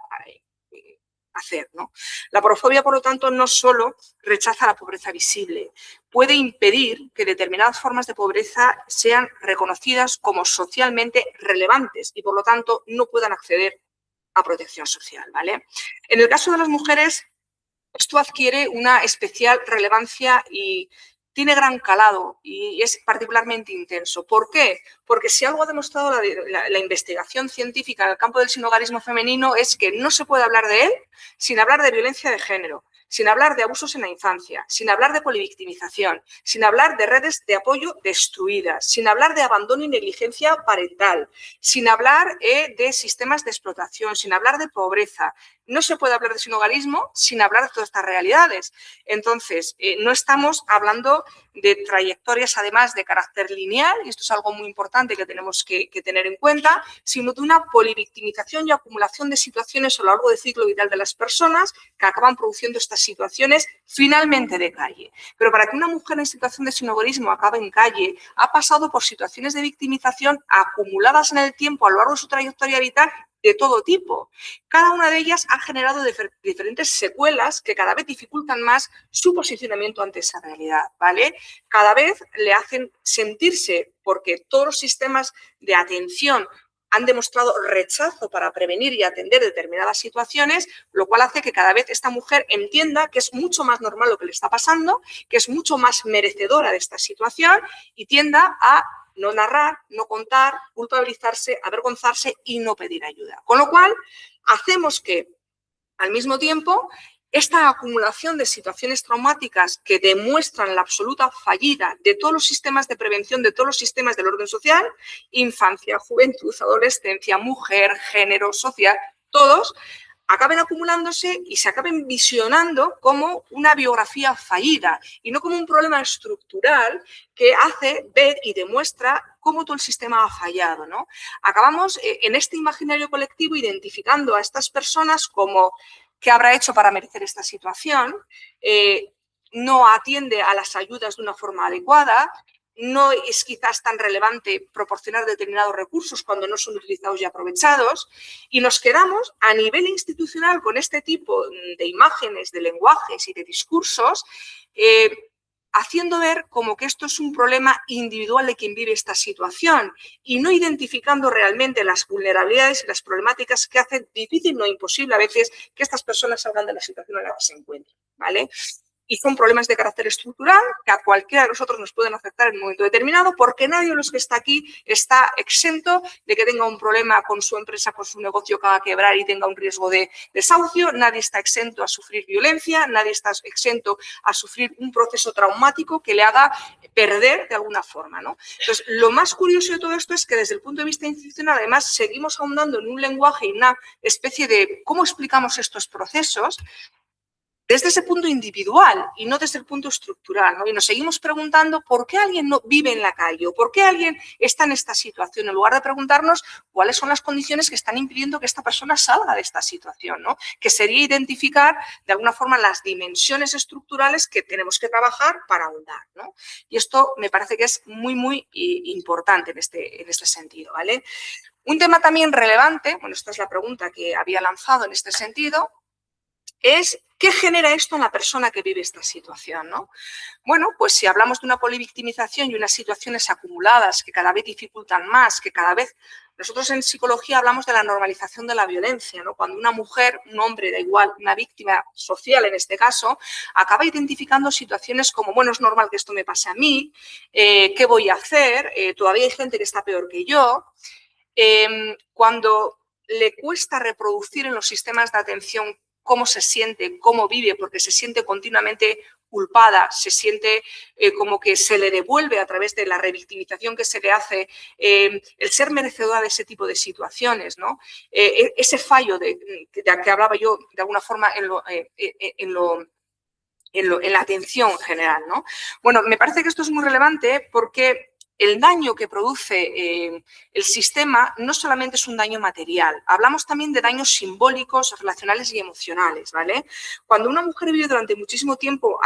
hacer, ¿no? La porofobia, por lo tanto, no solo rechaza la pobreza visible, puede impedir que determinadas formas de pobreza sean reconocidas como socialmente relevantes y, por lo tanto, no puedan acceder a protección social, ¿vale? En el caso de las mujeres, esto adquiere una especial relevancia y tiene gran calado y es particularmente intenso. ¿Por qué? Porque si algo ha demostrado la investigación científica en el campo del sinhogarismo femenino es que no se puede hablar de él sin hablar de violencia de género, sin hablar de abusos en la infancia, sin hablar de polivictimización, sin hablar de redes de apoyo destruidas, sin hablar de abandono y negligencia parental, sin hablar de sistemas de explotación, sin hablar de pobreza. No se puede hablar de sinhogarismo sin hablar de todas estas realidades. Entonces, no estamos hablando de trayectorias, además, de carácter lineal, y esto es algo muy importante que tenemos que tener en cuenta, sino de una polivictimización y acumulación de situaciones a lo largo del ciclo vital de las personas que acaban produciendo estas situaciones finalmente de calle. Pero para que una mujer en situación de sinhogarismo acabe en calle, ha pasado por situaciones de victimización acumuladas en el tiempo a lo largo de su trayectoria vital de todo tipo. Cada una de ellas ha generado diferentes secuelas que cada vez dificultan más su posicionamiento ante esa realidad, ¿vale? Cada vez le hacen sentirse, porque todos los sistemas de atención han demostrado rechazo para prevenir y atender determinadas situaciones, lo cual hace que cada vez esta mujer entienda que es mucho más normal lo que le está pasando, que es mucho más merecedora de esta situación y tienda a no narrar, no contar, culpabilizarse, avergonzarse y no pedir ayuda. Con lo cual, hacemos que, al mismo tiempo, esta acumulación de situaciones traumáticas que demuestran la absoluta fallida de todos los sistemas de prevención, de todos los sistemas del orden social, infancia, juventud, adolescencia, mujer, género, social, todos, acaben acumulándose y se acaben visionando como una biografía fallida y no como un problema estructural que hace ver y demuestra cómo todo el sistema ha fallado, ¿no? Acabamos en este imaginario colectivo identificando a estas personas como ¿qué habrá hecho para merecer esta situación? No atiende a las ayudas de una forma adecuada, no es quizás tan relevante proporcionar determinados recursos cuando no son utilizados y aprovechados, y nos quedamos a nivel institucional con este tipo de imágenes, de lenguajes y de discursos, haciendo ver como que esto es un problema individual de quien vive esta situación y no identificando realmente las vulnerabilidades y las problemáticas que hacen difícil, no imposible a veces, que estas personas salgan de la situación en la que se encuentran, ¿vale? Y son problemas de carácter estructural que a cualquiera de nosotros nos pueden afectar en un momento determinado porque nadie de los que está aquí está exento de que tenga un problema con su empresa, con su negocio que haga quebrar y tenga un riesgo de desahucio, nadie está exento a sufrir violencia, nadie está exento a sufrir un proceso traumático que le haga perder de alguna forma, ¿no? Entonces, lo más curioso de todo esto es que desde el punto de vista institucional, además, seguimos ahondando en un lenguaje y una especie de cómo explicamos estos procesos desde ese punto individual y no desde el punto estructural, ¿no? Y nos seguimos preguntando por qué alguien no vive en la calle o por qué alguien está en esta situación, en lugar de preguntarnos cuáles son las condiciones que están impidiendo que esta persona salga de esta situación, ¿no? Que sería identificar de alguna forma las dimensiones estructurales que tenemos que trabajar para ahondar, ¿no? Y esto me parece que es muy, muy importante en este sentido, ¿vale? Un tema también relevante, bueno, esta es la pregunta que había lanzado en este sentido, es ¿qué genera esto en la persona que vive esta situación, ¿no? Bueno, pues si hablamos de una polivictimización y unas situaciones acumuladas que cada vez dificultan más, que cada vez... Nosotros en psicología hablamos de la normalización de la violencia, ¿no? Cuando una mujer, un hombre, da igual, una víctima social en este caso, acaba identificando situaciones como, bueno, es normal que esto me pase a mí, ¿qué voy a hacer? Todavía hay gente que está peor que yo. Cuando le cuesta reproducir en los sistemas de atención cómo se siente, cómo vive, porque se siente continuamente culpada, se siente como que se le devuelve a través de la revictimización que se le hace el ser merecedora de ese tipo de situaciones, ¿no? Ese fallo de que hablaba yo de alguna forma en la atención general, ¿no? Bueno, me parece que esto es muy relevante porque el daño que produce el sistema no solamente es un daño material, hablamos también de daños simbólicos, relacionales y emocionales, ¿vale? Cuando una mujer vive durante muchísimo tiempo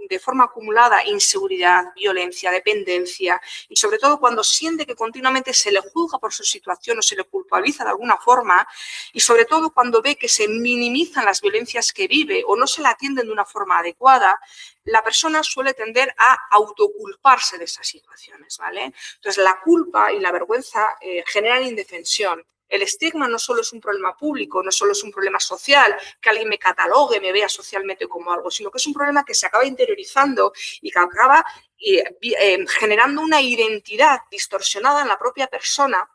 de forma acumulada inseguridad, violencia, dependencia y sobre todo cuando siente que continuamente se le juzga por su situación o se le culpabiliza de alguna forma y sobre todo cuando ve que se minimizan las violencias que vive o no se la atienden de una forma adecuada, la persona suele tender a autoculparse de esas situaciones, ¿vale? Entonces, la culpa y la vergüenza generan indefensión. El estigma no solo es un problema público, no solo es un problema social, que alguien me catalogue, me vea socialmente como algo, sino que es un problema que se acaba interiorizando y que acaba generando una identidad distorsionada en la propia persona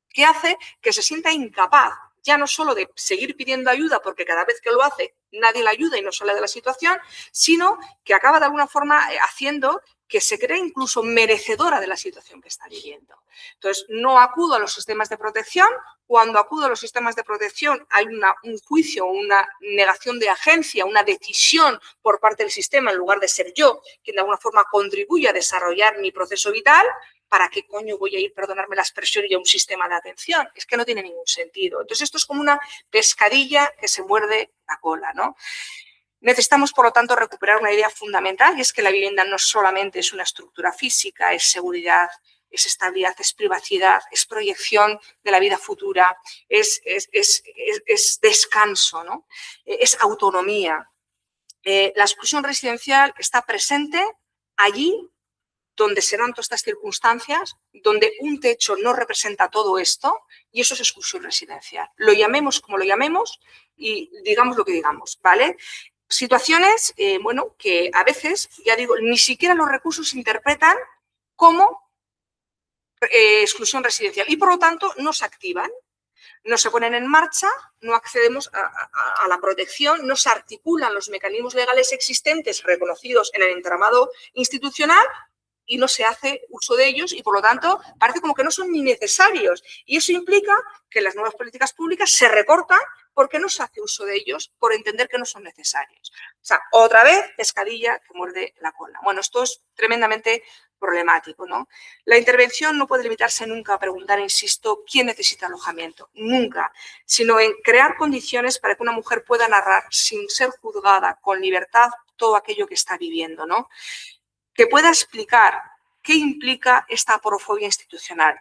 que hace que se sienta incapaz ya no solo de seguir pidiendo ayuda porque cada vez que lo hace nadie la ayuda y no sale de la situación, sino que acaba de alguna forma haciendo que se cree incluso merecedora de la situación que está viviendo. Entonces, no acudo a los sistemas de protección. Cuando acudo a los sistemas de protección hay un juicio, una negación de agencia, una decisión por parte del sistema en lugar de ser yo quien de alguna forma contribuye a desarrollar mi proceso vital. ¿Para qué coño voy a ir, perdonarme la expresión, y a un sistema de atención? Es que no tiene ningún sentido. Entonces, esto es como una pescadilla que se muerde la cola, ¿no? Necesitamos, por lo tanto, recuperar una idea fundamental y es que la vivienda no solamente es una estructura física, es seguridad, es estabilidad, es privacidad, es proyección de la vida futura, es descanso, ¿no? Es autonomía. La exclusión residencial está presente allí donde se dan todas estas circunstancias, donde un techo no representa todo esto, y eso es exclusión residencial. Lo llamemos como lo llamemos y digamos lo que digamos, ¿vale? Situaciones, bueno, que a veces, ya digo, ni siquiera los recursos se interpretan como exclusión residencial y por lo tanto no se activan, no se ponen en marcha, no accedemos a la protección, no se articulan los mecanismos legales existentes reconocidos en el entramado institucional y no se hace uso de ellos y, por lo tanto, parece como que no son ni necesarios. Y eso implica que las nuevas políticas públicas se recortan porque no se hace uso de ellos por entender que no son necesarios. O sea, otra vez, pescadilla que muerde la cola. Bueno, esto es tremendamente problemático, ¿no? La intervención no puede limitarse nunca a preguntar, insisto, quién necesita alojamiento, nunca, sino en crear condiciones para que una mujer pueda narrar sin ser juzgada, con libertad, todo aquello que está viviendo, ¿no? Que pueda explicar qué implica esta aporofobia institucional,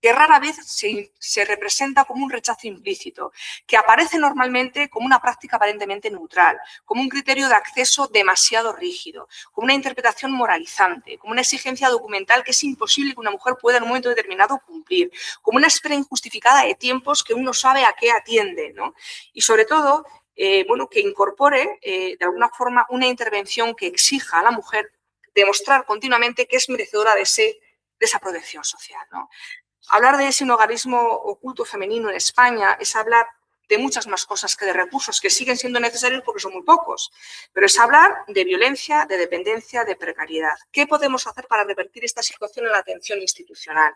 que rara vez se representa como un rechazo implícito, que aparece normalmente como una práctica aparentemente neutral, como un criterio de acceso demasiado rígido, como una interpretación moralizante, como una exigencia documental que es imposible que una mujer pueda en un momento determinado cumplir, como una espera injustificada de tiempos que uno sabe a qué atiende, ¿no? Y sobre todo, bueno, que incorpore de alguna forma una intervención que exija a la mujer demostrar continuamente que es merecedora de esa protección social, ¿no? Hablar de ese hogarismo oculto femenino en España es hablar de muchas más cosas que de recursos que siguen siendo necesarios porque son muy pocos, pero es hablar de violencia, de dependencia, de precariedad. ¿Qué podemos hacer para revertir esta situación en la atención institucional?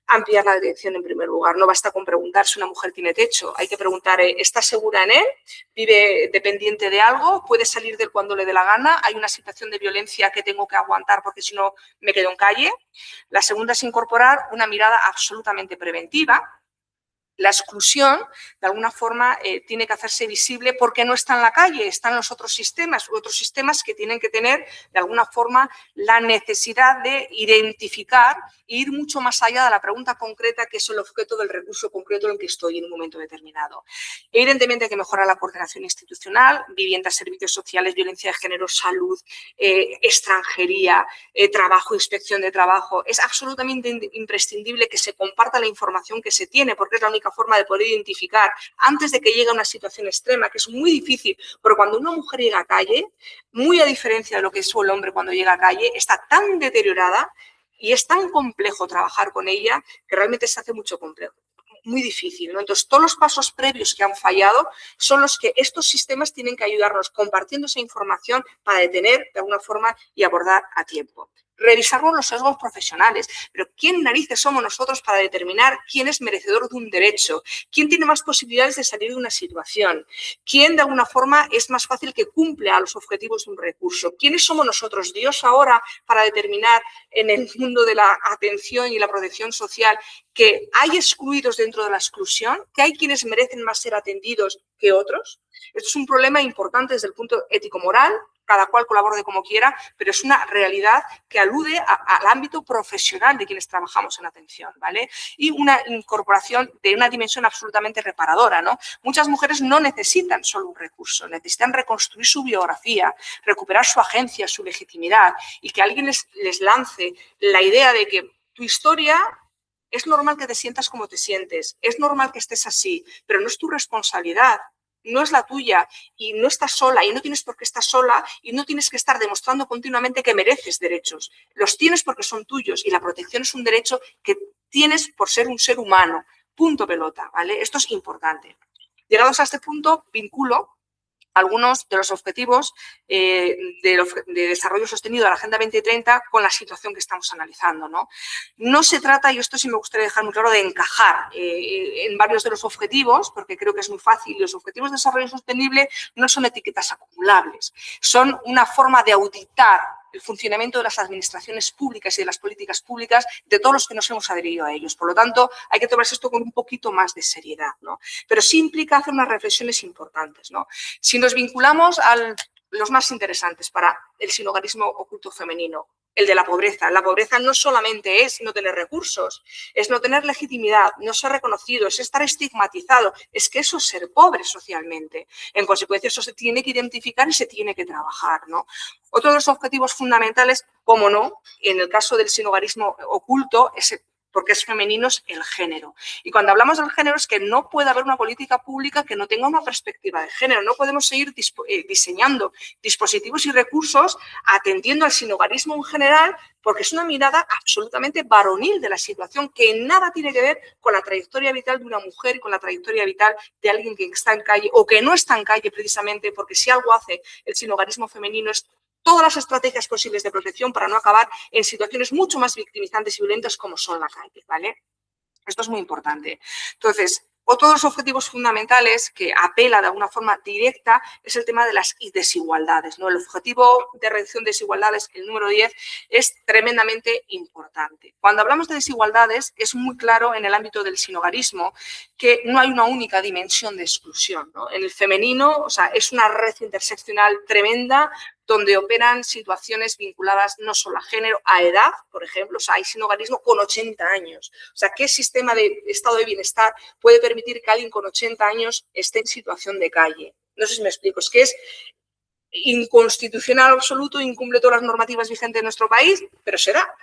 Ampliar la dirección en primer lugar. No basta con preguntar si una mujer tiene techo. Hay que preguntar, ¿está segura en él? ¿Vive dependiente de algo? ¿Puede salir de él cuando le dé la gana? ¿Hay una situación de violencia que tengo que aguantar porque si no me quedo en calle? La segunda es incorporar una mirada absolutamente preventiva. La exclusión, de alguna forma, tiene que hacerse visible porque no está en la calle, están los otros sistemas que tienen que tener, de alguna forma, la necesidad de identificar e ir mucho más allá de la pregunta concreta que es el objeto del recurso concreto en el que estoy en un momento determinado. Evidentemente hay que mejorar la coordinación institucional, vivienda, servicios sociales, violencia de género, salud, extranjería, trabajo, inspección de trabajo. Es absolutamente imprescindible que se comparta la información que se tiene porque es la única forma de poder identificar antes de que llegue a una situación extrema, que es muy difícil, pero cuando una mujer llega a calle, muy a diferencia de lo que es el hombre cuando llega a calle, está tan deteriorada y es tan complejo trabajar con ella que realmente se hace muy difícil, ¿no? Entonces, todos los pasos previos que han fallado son los que estos sistemas tienen que ayudarnos compartiendo esa información para detener de alguna forma y abordar a tiempo. revisarnos los sesgos profesionales. Pero ¿quién narices somos nosotros para determinar quién es merecedor de un derecho? ¿Quién tiene más posibilidades de salir de una situación? ¿Quién de alguna forma es más fácil que cumple a los objetivos de un recurso? ¿Quiénes somos nosotros, Dios, ahora para determinar en el mundo de la atención y la protección social que hay excluidos dentro de la exclusión, que hay quienes merecen más ser atendidos que otros? Esto es un problema importante desde el punto ético-moral, cada cual colabore como quiera, pero es una realidad que alude al ámbito profesional de quienes trabajamos en atención, ¿vale? Y una incorporación de una dimensión absolutamente reparadora, ¿no? Muchas mujeres no necesitan solo un recurso, necesitan reconstruir su biografía, recuperar su agencia, su legitimidad, y que alguien les lance la idea de que tu historia es normal que te sientas como te sientes, es normal que estés así, pero no es tu responsabilidad. No es la tuya y no estás sola y no tienes por qué estar sola y no tienes que estar demostrando continuamente que mereces derechos. Los tienes porque son tuyos y la protección es un derecho que tienes por ser un ser humano. Punto pelota, ¿vale? Esto es importante. Llegados a este punto, vinculo algunos de los objetivos de desarrollo sostenido de la Agenda 2030 con la situación que estamos analizando, ¿no? No se trata, y esto sí me gustaría dejar muy claro, de encajar en varios de los objetivos, porque creo que es muy fácil. Los objetivos de desarrollo sostenible no son etiquetas acumulables, son una forma de auditar el funcionamiento de las administraciones públicas y de las políticas públicas de todos los que nos hemos adherido a ellos. Por lo tanto, hay que tomarse esto con un poquito más de seriedad, ¿no? Pero sí implica hacer unas reflexiones importantes, ¿no? Si nos vinculamos a los más interesantes para el sinhogarismo oculto femenino, el de la pobreza. La pobreza no solamente es no tener recursos, es no tener legitimidad, no ser reconocido, es estar estigmatizado, es que eso es ser pobre socialmente. En consecuencia, eso se tiene que identificar y se tiene que trabajar, ¿no? Otro de los objetivos fundamentales, como no, en el caso del sinhogarismo oculto, es porque es femenino, es el género. Y cuando hablamos del género es que no puede haber una política pública que no tenga una perspectiva de género. No podemos seguir diseñando dispositivos y recursos atendiendo al sinhogarismo en general, porque es una mirada absolutamente varonil de la situación que nada tiene que ver con la trayectoria vital de una mujer y con la trayectoria vital de alguien que está en calle o que no está en calle, precisamente porque si algo hace el sinhogarismo femenino es todas las estrategias posibles de protección para no acabar en situaciones mucho más victimizantes y violentas como son la calle, ¿vale? Esto es muy importante. Entonces, otro de los objetivos fundamentales que apela de alguna forma directa es el tema de las desigualdades, ¿no? El objetivo de reducción de desigualdades, el número 10, es tremendamente importante. Cuando hablamos de desigualdades, es muy claro en el ámbito del sinhogarismo que no hay una única dimensión de exclusión, ¿no? En el femenino, o sea, es una red interseccional tremenda donde operan situaciones vinculadas no solo a género, a edad, por ejemplo, o sea, hay sinhogarismo con 80 años. O sea, ¿qué sistema de estado de bienestar puede permitir que alguien con 80 años esté en situación de calle? No sé si me explico, es que es inconstitucional absoluto, incumple todas las normativas vigentes en nuestro país, pero será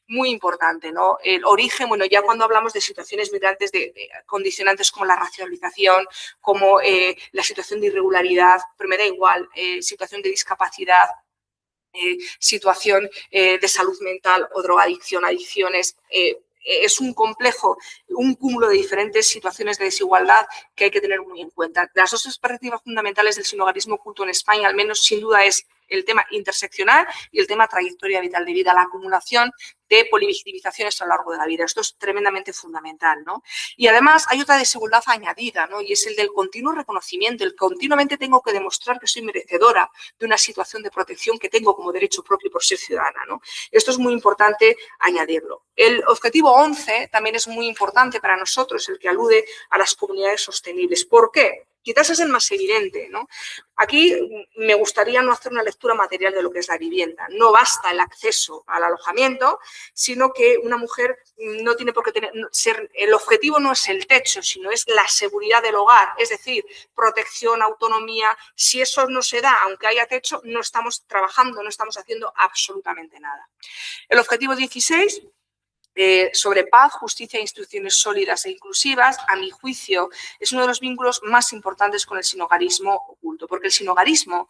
muy importante, ¿no? El origen, bueno, ya cuando hablamos de situaciones migrantes, de condicionantes como la racialización, como la situación de irregularidad, pero me da igual, situación de discapacidad, situación de salud mental o drogadicción, adicciones, es un complejo, un cúmulo de diferentes situaciones de desigualdad que hay que tener muy en cuenta. Las dos perspectivas fundamentales del sinhogarismo oculto en España, al menos sin duda, es el tema interseccional y el tema trayectoria vital de vida, la acumulación de polivictimizaciones a lo largo de la vida. Esto es tremendamente fundamental, ¿no? Y además hay otra desigualdad añadida, ¿no? Y es el del continuo reconocimiento, el continuamente tengo que demostrar que soy merecedora de una situación de protección que tengo como derecho propio por ser ciudadana, ¿no? Esto es muy importante añadirlo. El objetivo 11 también es muy importante para nosotros, el que alude a las comunidades sostenibles. ¿Por qué? Quizás es el más evidente, ¿no? Aquí me gustaría no hacer una lectura material de lo que es la vivienda. No basta el acceso al alojamiento, sino que una mujer no tiene por qué ser, el objetivo no es el techo, sino es la seguridad del hogar, es decir, protección, autonomía. Si eso no se da, aunque haya techo, no estamos trabajando, no estamos haciendo absolutamente nada. El objetivo 16, sobre paz, justicia e instituciones sólidas e inclusivas, a mi juicio, es uno de los vínculos más importantes con el sinhogarismo oculto, porque el sinhogarismo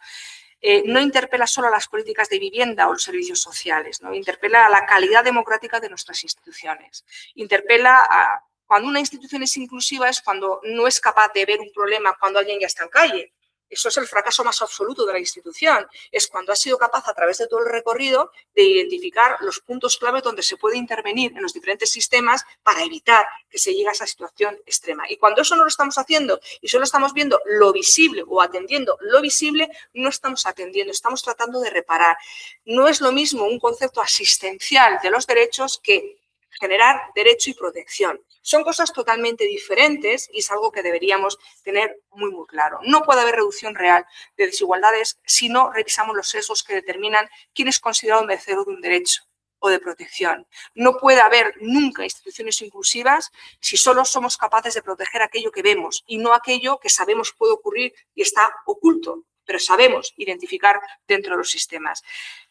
no interpela solo a las políticas de vivienda o los servicios sociales, ¿no? Interpela a la calidad democrática de nuestras instituciones, interpela a cuando una institución es inclusiva es cuando no es capaz de ver un problema cuando alguien ya está en calle. Eso es el fracaso más absoluto de la institución. Es cuando ha sido capaz, a través de todo el recorrido, de identificar los puntos clave donde se puede intervenir en los diferentes sistemas para evitar que se llegue a esa situación extrema. Y cuando eso no lo estamos haciendo y solo estamos viendo lo visible o atendiendo lo visible, no estamos atendiendo, estamos tratando de reparar. No es lo mismo un concepto asistencial de los derechos que generar derecho y protección. Son cosas totalmente diferentes y es algo que deberíamos tener muy, muy claro. No puede haber reducción real de desigualdades si no revisamos los sesgos que determinan quién es considerado merecedor de un derecho o de protección. No puede haber nunca instituciones inclusivas si solo somos capaces de proteger aquello que vemos y no aquello que sabemos puede ocurrir y está oculto, pero sabemos identificar dentro de los sistemas.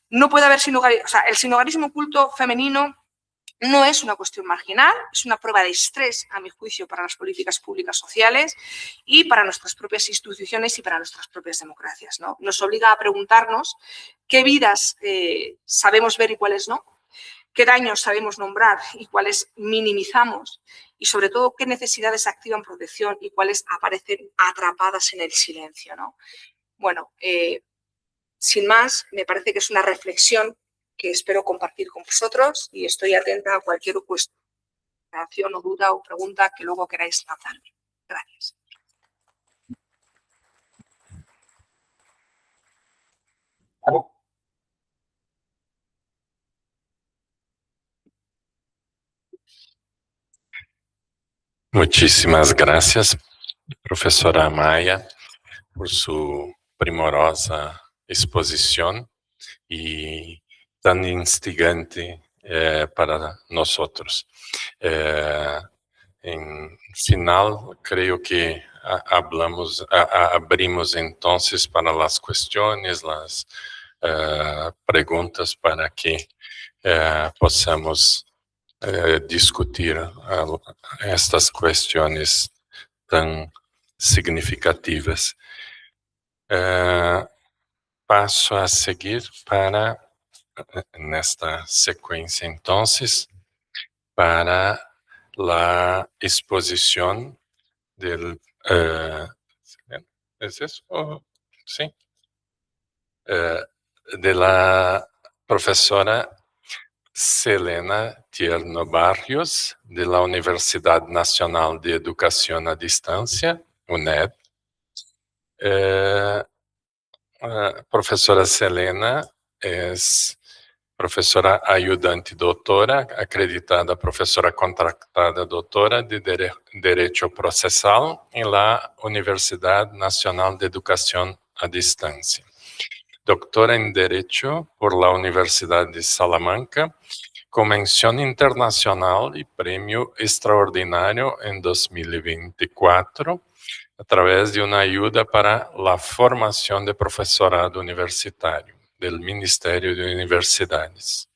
No puede haber sinhogarismo, o sea, el sinhogarismo oculto femenino no es una cuestión marginal, es una prueba de estrés, a mi juicio, para las políticas públicas sociales y para nuestras propias instituciones y para nuestras propias democracias, ¿no? Nos obliga a preguntarnos qué vidas sabemos ver y cuáles no, qué daños sabemos nombrar y cuáles minimizamos y, sobre todo, qué necesidades activan protección y cuáles aparecen atrapadas en el silencio, ¿no? Bueno, sin más, me parece que es una reflexión que espero compartir con vosotros y estoy atenta a cualquier cuestión o duda o pregunta que luego queráis lanzarme. Gracias. Muchísimas gracias, profesora Amaya, por su primorosa exposición y tan instigante para nosotros. En final, creo que abrimos entonces para las cuestiones, las preguntas para que possamos discutir estas cuestiones tan significativas. Passo a seguir para, nesta sequência, entonces, para la exposición del... ¿Es eso? Oh, sí. De la profesora Selena Tierno Barrios, de la Universidad Nacional de Educación a Distancia, UNED. Professora Selena é professora ayudante doutora, acreditada professora contratada doutora de Direito Processal em la Universidade Nacional de Educação a Distância. Doctora em Direito por la Universidade de Salamanca, com menção internacional e prêmio extraordinário em 2024, a través de una ayuda para la formación de profesorado universitario del Ministerio de Universidades.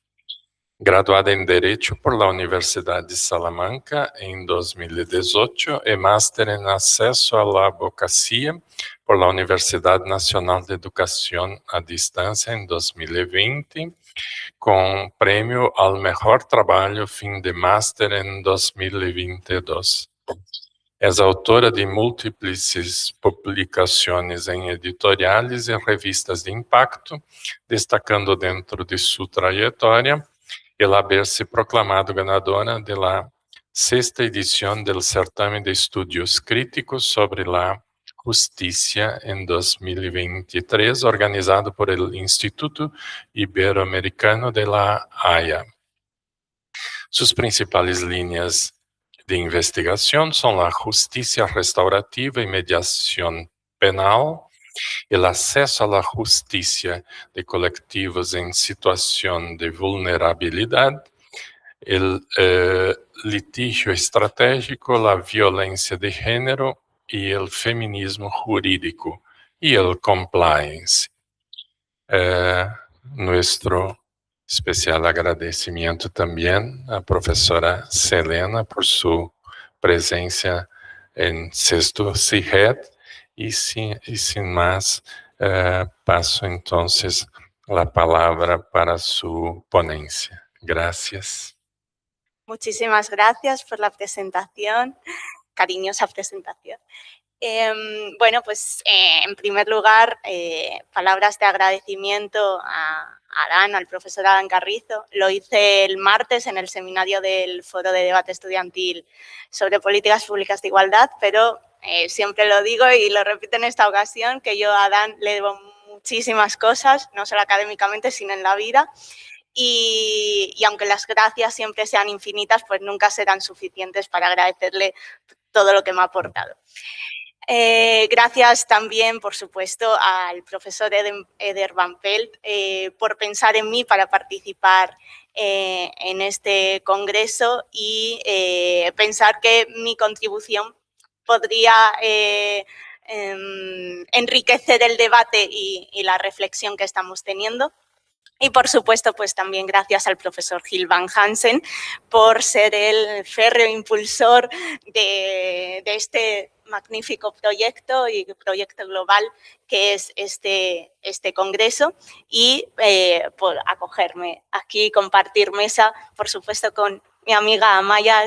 Graduada en Derecho por la Universidad de Salamanca en 2018 y máster en Acceso a la Abogacía por la Universidad Nacional de Educación a Distancia en 2020, con premio al mejor trabajo fin de máster en 2022. Es autora de múltiples publicações em editoriais e revistas de impacto, destacando dentro de sua trajetória el haber-se proclamado ganadora de la 6ª edición del Certamen de Estudios Críticos sobre la Justicia en 2023, organizado por el Instituto Iberoamericano de la Haya. Sus principales líneas de investigación son la justicia restaurativa y mediación penal, el acceso a la justicia de colectivos en situación de vulnerabilidad, el litigio estratégico, la violencia de género y el feminismo jurídico y el compliance. Nuestro especial agradecimiento también a profesora Selena por su presencia en Sexto CIGED y sin más paso entonces la palabra para su ponencia. Gracias. Muchísimas gracias por la presentación, cariñosa presentación. Bueno, pues en primer lugar, palabras de agradecimiento a Adán, al profesor Adán Carrizo. Lo hice el martes en el seminario del Foro de Debate Estudiantil sobre Políticas Públicas de Igualdad, pero siempre lo digo y lo repito en esta ocasión, que yo a Adán le debo muchísimas cosas, no solo académicamente, sino en la vida. Y aunque las gracias siempre sean infinitas, pues nunca serán suficientes para agradecerle todo lo que me ha aportado. Gracias también, por supuesto, al profesor Eder Van Pelt por pensar en mí para participar en este congreso y pensar que mi contribución podría enriquecer el debate y la reflexión que estamos teniendo. Y, por supuesto, pues también gracias al profesor Gil Van Hansen por ser el férreo impulsor de este magnífico proyecto y proyecto global que es este congreso y por acogerme aquí, compartir mesa, por supuesto, con mi amiga Amaya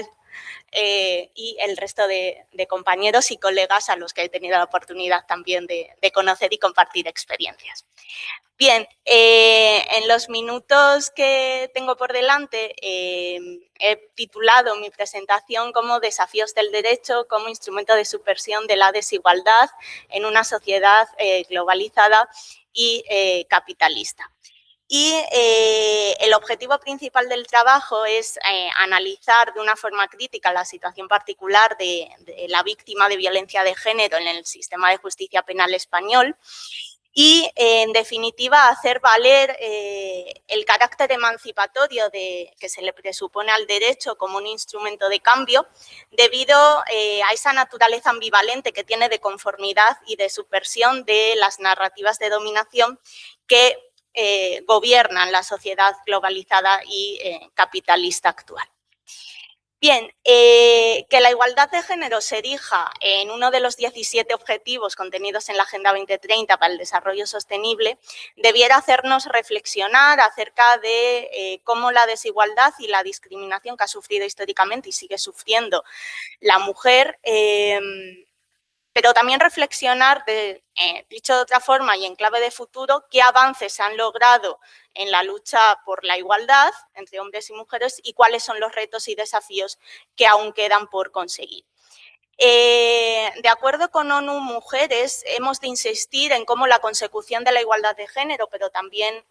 y el resto de compañeros y colegas a los que he tenido la oportunidad también de conocer y compartir experiencias. Bien, en los minutos que tengo por delante he titulado mi presentación como Desafíos del derecho como instrumento de subversión de la desigualdad en una sociedad globalizada y capitalista. Y el objetivo principal del trabajo es analizar de una forma crítica la situación particular de la víctima de violencia de género en el sistema de justicia penal español y, en definitiva, hacer valer el carácter emancipatorio que se le presupone al derecho como un instrumento de cambio debido a esa naturaleza ambivalente que tiene de conformidad y de subversión de las narrativas de dominación que gobiernan la sociedad globalizada y capitalista actual. Bien, que la igualdad de género se erija en uno de los 17 objetivos contenidos en la Agenda 2030 para el Desarrollo Sostenible debiera hacernos reflexionar acerca de cómo la desigualdad y la discriminación que ha sufrido históricamente y sigue sufriendo la mujer, pero también reflexionar, dicho de otra forma y en clave de futuro, qué avances se han logrado en la lucha por la igualdad entre hombres y mujeres y cuáles son los retos y desafíos que aún quedan por conseguir. De acuerdo con ONU Mujeres, hemos de insistir en cómo la consecución de la igualdad de género, pero también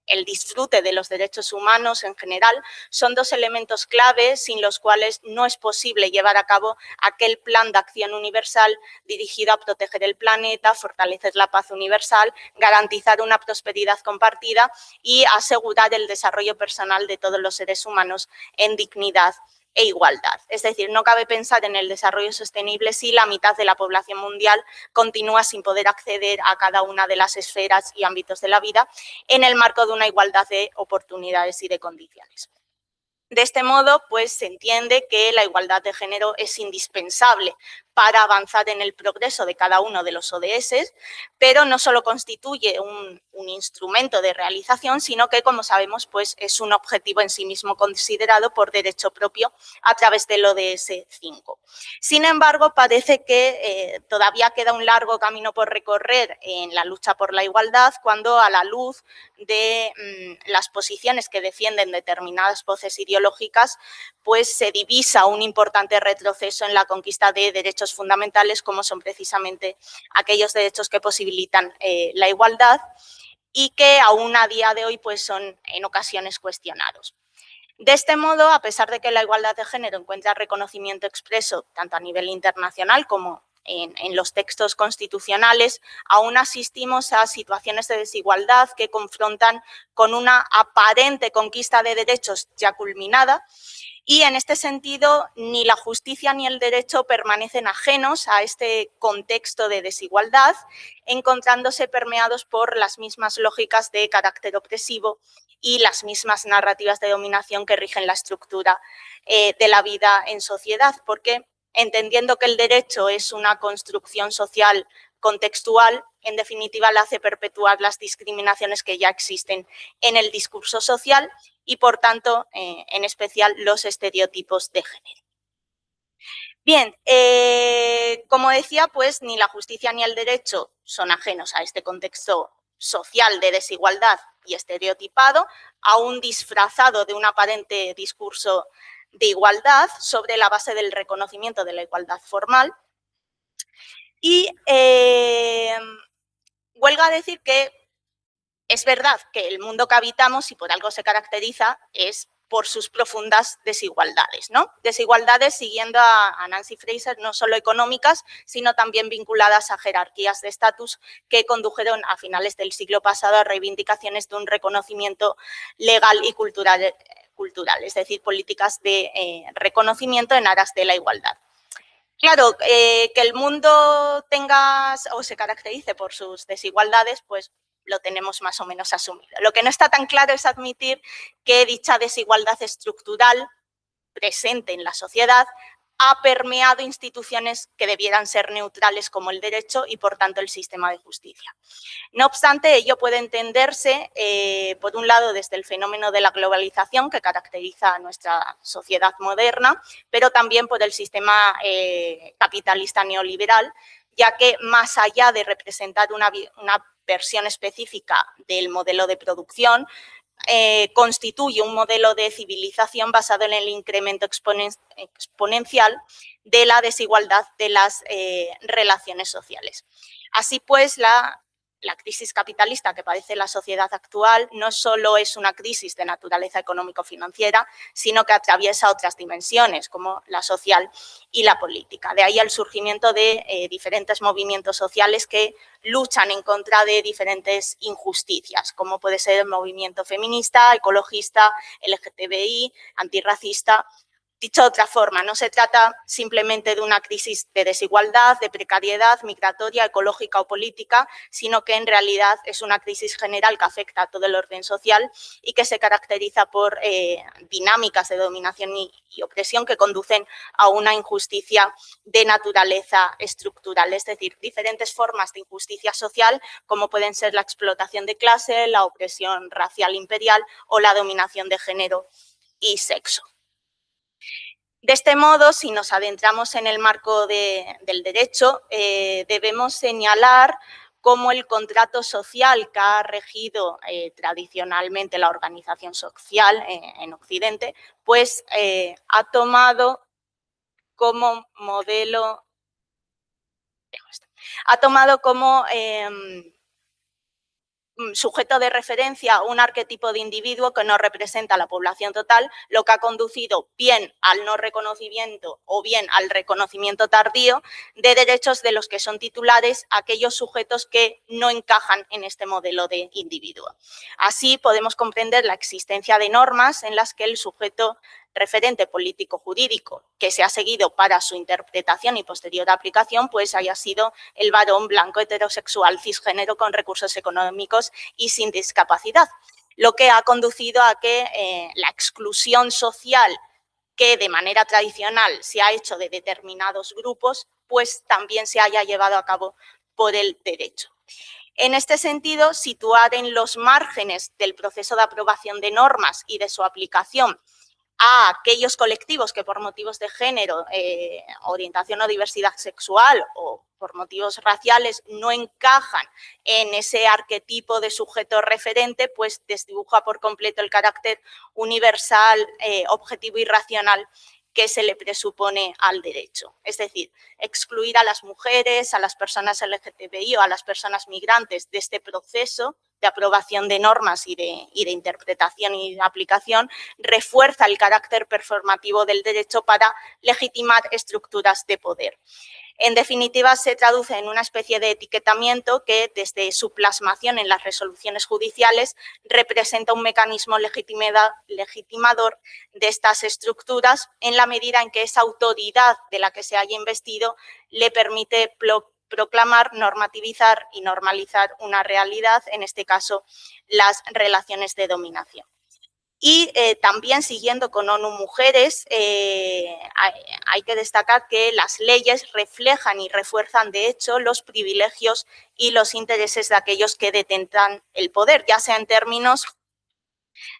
el disfrute de los derechos humanos en general, son dos elementos clave sin los cuales no es posible llevar a cabo aquel plan de acción universal dirigido a proteger el planeta, fortalecer la paz universal, garantizar una prosperidad compartida y asegurar el desarrollo personal de todos los seres humanos en dignidad e igualdad. Es decir, no cabe pensar en el desarrollo sostenible si la mitad de la población mundial continúa sin poder acceder a cada una de las esferas y ámbitos de la vida en el marco de una igualdad de oportunidades y de condiciones. De este modo, pues se entiende que la igualdad de género es indispensable para avanzar en el progreso de cada uno de los ODS, pero no solo constituye un instrumento de realización, sino que, como sabemos, pues es un objetivo en sí mismo considerado por derecho propio a través del ODS 5. Sin embargo, parece que todavía queda un largo camino por recorrer en la lucha por la igualdad cuando, a la luz de las posiciones que defienden determinadas voces ideológicas, pues se divisa un importante retroceso en la conquista de derechos fundamentales como son precisamente aquellos derechos que posibilitan la igualdad y que aún a día de hoy pues son en ocasiones cuestionados. De este modo, a pesar de que la igualdad de género encuentra reconocimiento expreso tanto a nivel internacional como en los textos constitucionales, aún asistimos a situaciones de desigualdad que confrontan con una aparente conquista de derechos ya culminada y, en este sentido, ni la justicia ni el derecho permanecen ajenos a este contexto de desigualdad, encontrándose permeados por las mismas lógicas de carácter opresivo y las mismas narrativas de dominación que rigen la estructura de la vida en sociedad, porque entendiendo que el derecho es una construcción social contextual, en definitiva, la hace perpetuar las discriminaciones que ya existen en el discurso social y, por tanto, en especial, los estereotipos de género. Bien, como decía, pues ni la justicia ni el derecho son ajenos a este contexto social de desigualdad y estereotipado, aún disfrazado de un aparente discurso de igualdad sobre la base del reconocimiento de la igualdad formal. Y huelga decir que es verdad que el mundo que habitamos, y por algo se caracteriza, es por sus profundas desigualdades, ¿no? Desigualdades, siguiendo a Nancy Fraser, no solo económicas, sino también vinculadas a jerarquías de estatus que condujeron a finales del siglo pasado a reivindicaciones de un reconocimiento legal y cultural, es decir, políticas de reconocimiento en aras de la igualdad. Claro, que el mundo tenga o se caracterice por sus desigualdades, pues lo tenemos más o menos asumido. Lo que no está tan claro es admitir que dicha desigualdad estructural presente en la sociedad ha permeado instituciones que debieran ser neutrales como el derecho y, por tanto, el sistema de justicia. No obstante, ello puede entenderse, por un lado, desde el fenómeno de la globalización que caracteriza a nuestra sociedad moderna, pero también por el sistema capitalista neoliberal, ya que más allá de representar una versión específica del modelo de producción, constituye un modelo de civilización basado en el incremento exponencial de la desigualdad de las relaciones sociales. Así pues, la crisis capitalista que padece la sociedad actual no solo es una crisis de naturaleza económico-financiera, sino que atraviesa otras dimensiones, como la social y la política. De ahí el surgimiento de diferentes movimientos sociales que luchan en contra de diferentes injusticias, como puede ser el movimiento feminista, ecologista, LGTBI, antirracista. Dicho de otra forma, no se trata simplemente de una crisis de desigualdad, de precariedad migratoria, ecológica o política, sino que en realidad es una crisis general que afecta a todo el orden social y que se caracteriza por dinámicas de dominación y opresión que conducen a una injusticia de naturaleza estructural, es decir, diferentes formas de injusticia social, como pueden ser la explotación de clase, la opresión racial imperial o la dominación de género y sexo. De este modo, si nos adentramos en el marco del derecho, debemos señalar cómo el contrato social que ha regido tradicionalmente la organización social en Occidente, pues ha tomado como modelo, sujeto de referencia un arquetipo de individuo que no representa a la población total, lo que ha conducido bien al no reconocimiento o bien al reconocimiento tardío de derechos de los que son titulares aquellos sujetos que no encajan en este modelo de individuo. Así podemos comprender la existencia de normas en las que el sujeto referente político-jurídico que se ha seguido para su interpretación y posterior aplicación, pues haya sido el varón blanco heterosexual cisgénero con recursos económicos y sin discapacidad, lo que ha conducido a que la exclusión social que de manera tradicional se ha hecho de determinados grupos, pues también se haya llevado a cabo por el derecho. En este sentido, situar en los márgenes del proceso de aprobación de normas y de su aplicación a aquellos colectivos que por motivos de género, orientación o diversidad sexual o por motivos raciales no encajan en ese arquetipo de sujeto referente, pues desdibuja por completo el carácter universal, objetivo y racional que se le presupone al derecho. Es decir, excluir a las mujeres, a las personas LGTBI o a las personas migrantes de este proceso de aprobación de normas y de interpretación y de aplicación, refuerza el carácter performativo del derecho para legitimar estructuras de poder. En definitiva, se traduce en una especie de etiquetamiento que, desde su plasmación en las resoluciones judiciales, representa un mecanismo legitimador de estas estructuras en la medida en que esa autoridad de la que se haya investido le permite proclamar, normativizar y normalizar una realidad, en este caso, las relaciones de dominación. Y también, siguiendo con ONU Mujeres, hay que destacar que las leyes reflejan y refuerzan, de hecho, los privilegios y los intereses de aquellos que detentan el poder, ya sea en términos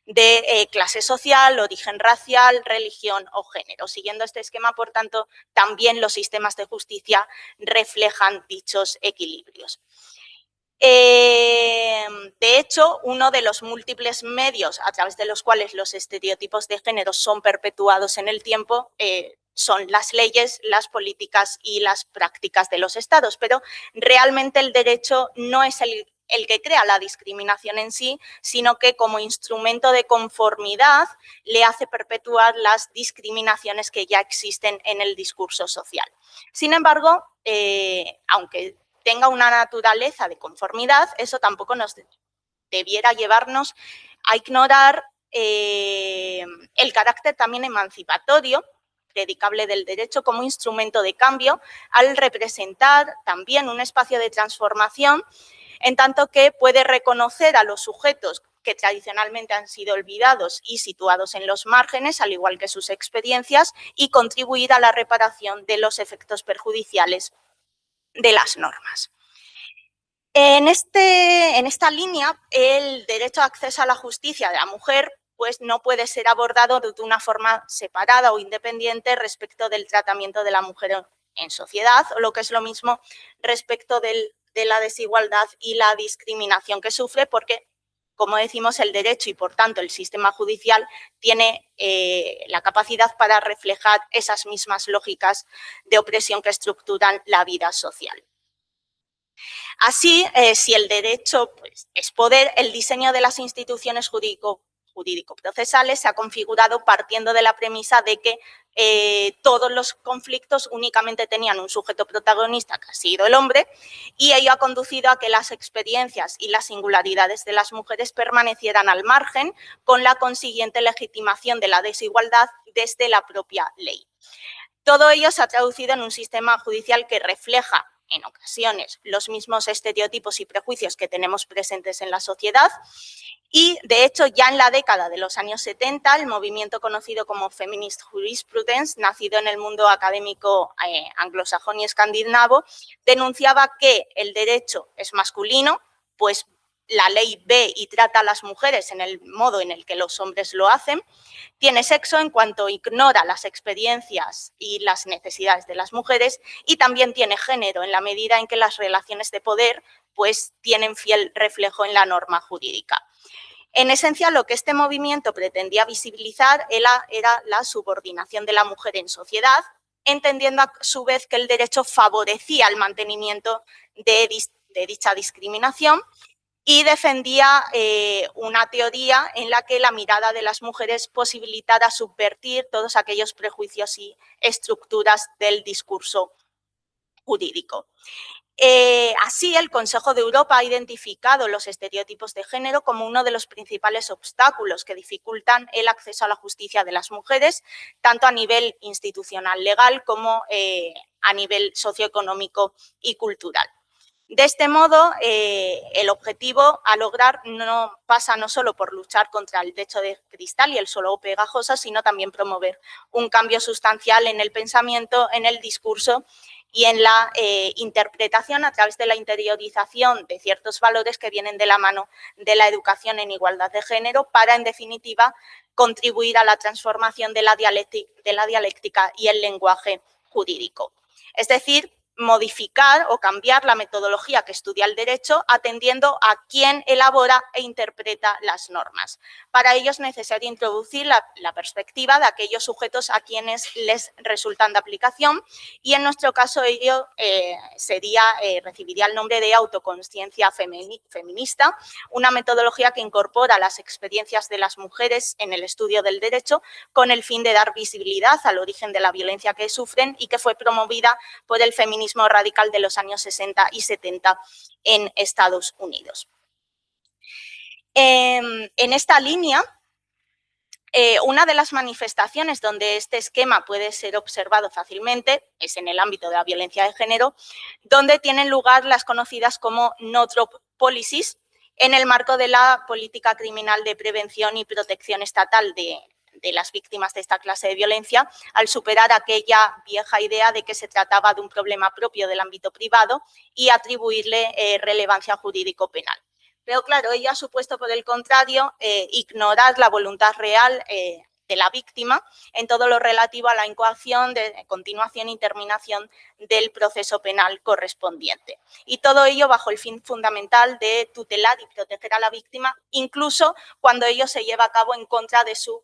de clase social, origen racial, religión o género. Siguiendo este esquema, por tanto, también los sistemas de justicia reflejan dichos equilibrios. De hecho, uno de los múltiples medios a través de los cuales los estereotipos de género son perpetuados en el tiempo son las leyes, las políticas y las prácticas de los estados, pero realmente el derecho no es el que crea la discriminación en sí, sino que como instrumento de conformidad le hace perpetuar las discriminaciones que ya existen en el discurso social. Sin embargo, aunque tenga una naturaleza de conformidad, eso tampoco nos debiera llevarnos a ignorar el carácter también emancipatorio, predicable del derecho como instrumento de cambio, al representar también un espacio de transformación, en tanto que puede reconocer a los sujetos que tradicionalmente han sido olvidados y situados en los márgenes, al igual que sus experiencias, y contribuir a la reparación de los efectos perjudiciales de las normas. En esta línea, el derecho a acceso a la justicia de la mujer pues, no puede ser abordado de una forma separada o independiente respecto del tratamiento de la mujer en sociedad, o lo que es lo mismo respecto de la desigualdad y la discriminación que sufre, porque, como decimos, el derecho y, por tanto, el sistema judicial tiene la capacidad para reflejar esas mismas lógicas de opresión que estructuran la vida social. Así, si el derecho pues, es poder, el diseño de las instituciones jurídico-procesales se ha configurado partiendo de la premisa de que todos los conflictos únicamente tenían un sujeto protagonista, que ha sido el hombre, y ello ha conducido a que las experiencias y las singularidades de las mujeres permanecieran al margen, con la consiguiente legitimación de la desigualdad desde la propia ley. Todo ello se ha traducido en un sistema judicial que refleja en ocasiones los mismos estereotipos y prejuicios que tenemos presentes en la sociedad y, de hecho, ya en la década de los años 70, el movimiento conocido como Feminist Jurisprudence, nacido en el mundo académico anglosajón y escandinavo, denunciaba que el derecho es masculino, pues la ley ve y trata a las mujeres en el modo en el que los hombres lo hacen, tiene sexo en cuanto ignora las experiencias y las necesidades de las mujeres y también tiene género en la medida en que las relaciones de poder pues, tienen fiel reflejo en la norma jurídica. En esencia, lo que este movimiento pretendía visibilizar era la subordinación de la mujer en sociedad, entendiendo a su vez que el derecho favorecía el mantenimiento de dicha discriminación y defendía una teoría en la que la mirada de las mujeres posibilitara subvertir todos aquellos prejuicios y estructuras del discurso jurídico. Así, el Consejo de Europa ha identificado los estereotipos de género como uno de los principales obstáculos que dificultan el acceso a la justicia de las mujeres, tanto a nivel institucional legal como a nivel socioeconómico y cultural. De este modo, el objetivo a lograr pasa no solo por luchar contra el techo de cristal y el suelo pegajoso, sino también promover un cambio sustancial en el pensamiento, en el discurso y en la interpretación a través de la interiorización de ciertos valores que vienen de la mano de la educación en igualdad de género para, en definitiva, contribuir a la transformación de la dialéctica y el lenguaje jurídico. Es decir, modificar o cambiar la metodología que estudia el derecho atendiendo a quién elabora e interpreta las normas. Para ello es necesario introducir la perspectiva de aquellos sujetos a quienes les resultan de aplicación y en nuestro caso ello recibiría el nombre de autoconsciencia feminista, una metodología que incorpora las experiencias de las mujeres en el estudio del derecho con el fin de dar visibilidad al origen de la violencia que sufren y que fue promovida por el feminismo radical de los años 60 y 70 en Estados Unidos. En esta línea, una de las manifestaciones donde este esquema puede ser observado fácilmente es en el ámbito de la violencia de género, donde tienen lugar las conocidas como no-drop policies en el marco de la política criminal de prevención y protección estatal de las víctimas de esta clase de violencia, al superar aquella vieja idea de que se trataba de un problema propio del ámbito privado y atribuirle relevancia jurídico-penal. Pero claro, ello ha supuesto, por el contrario, ignorar la voluntad real de la víctima en todo lo relativo a la incoación, de continuación y terminación del proceso penal correspondiente. Y todo ello bajo el fin fundamental de tutelar y proteger a la víctima, incluso cuando ello se lleva a cabo en contra de su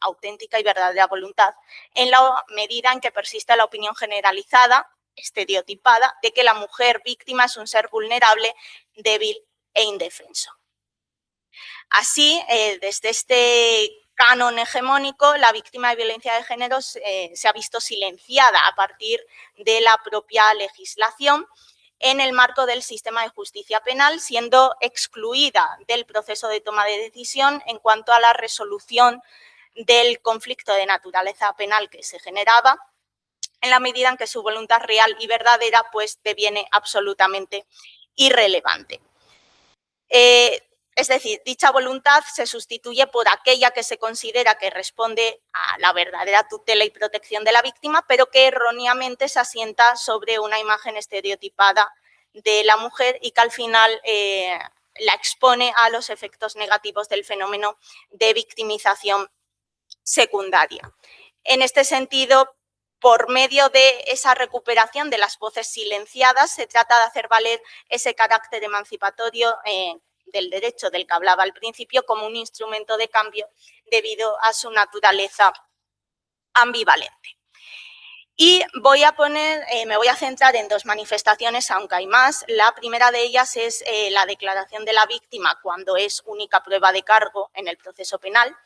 auténtica y verdadera voluntad, en la medida en que persiste la opinión generalizada, estereotipada, de que la mujer víctima es un ser vulnerable, débil e indefenso. Así, desde este canon hegemónico, la víctima de violencia de género se ha visto silenciada a partir de la propia legislación en el marco del sistema de justicia penal, siendo excluida del proceso de toma de decisión en cuanto a la resolución del conflicto de naturaleza penal que se generaba, en la medida en que su voluntad real y verdadera pues deviene absolutamente irrelevante. Es decir, dicha voluntad se sustituye por aquella que se considera que responde a la verdadera tutela y protección de la víctima, pero que erróneamente se asienta sobre una imagen estereotipada de la mujer y que al final la expone a los efectos negativos del fenómeno de victimización secundaria. En este sentido, por medio de esa recuperación de las voces silenciadas, se trata de hacer valer ese carácter emancipatorio del derecho del que hablaba al principio como un instrumento de cambio debido a su naturaleza ambivalente. Y me voy a centrar en dos manifestaciones, aunque hay más. La primera de ellas es la declaración de la víctima cuando es única prueba de cargo en el proceso penal.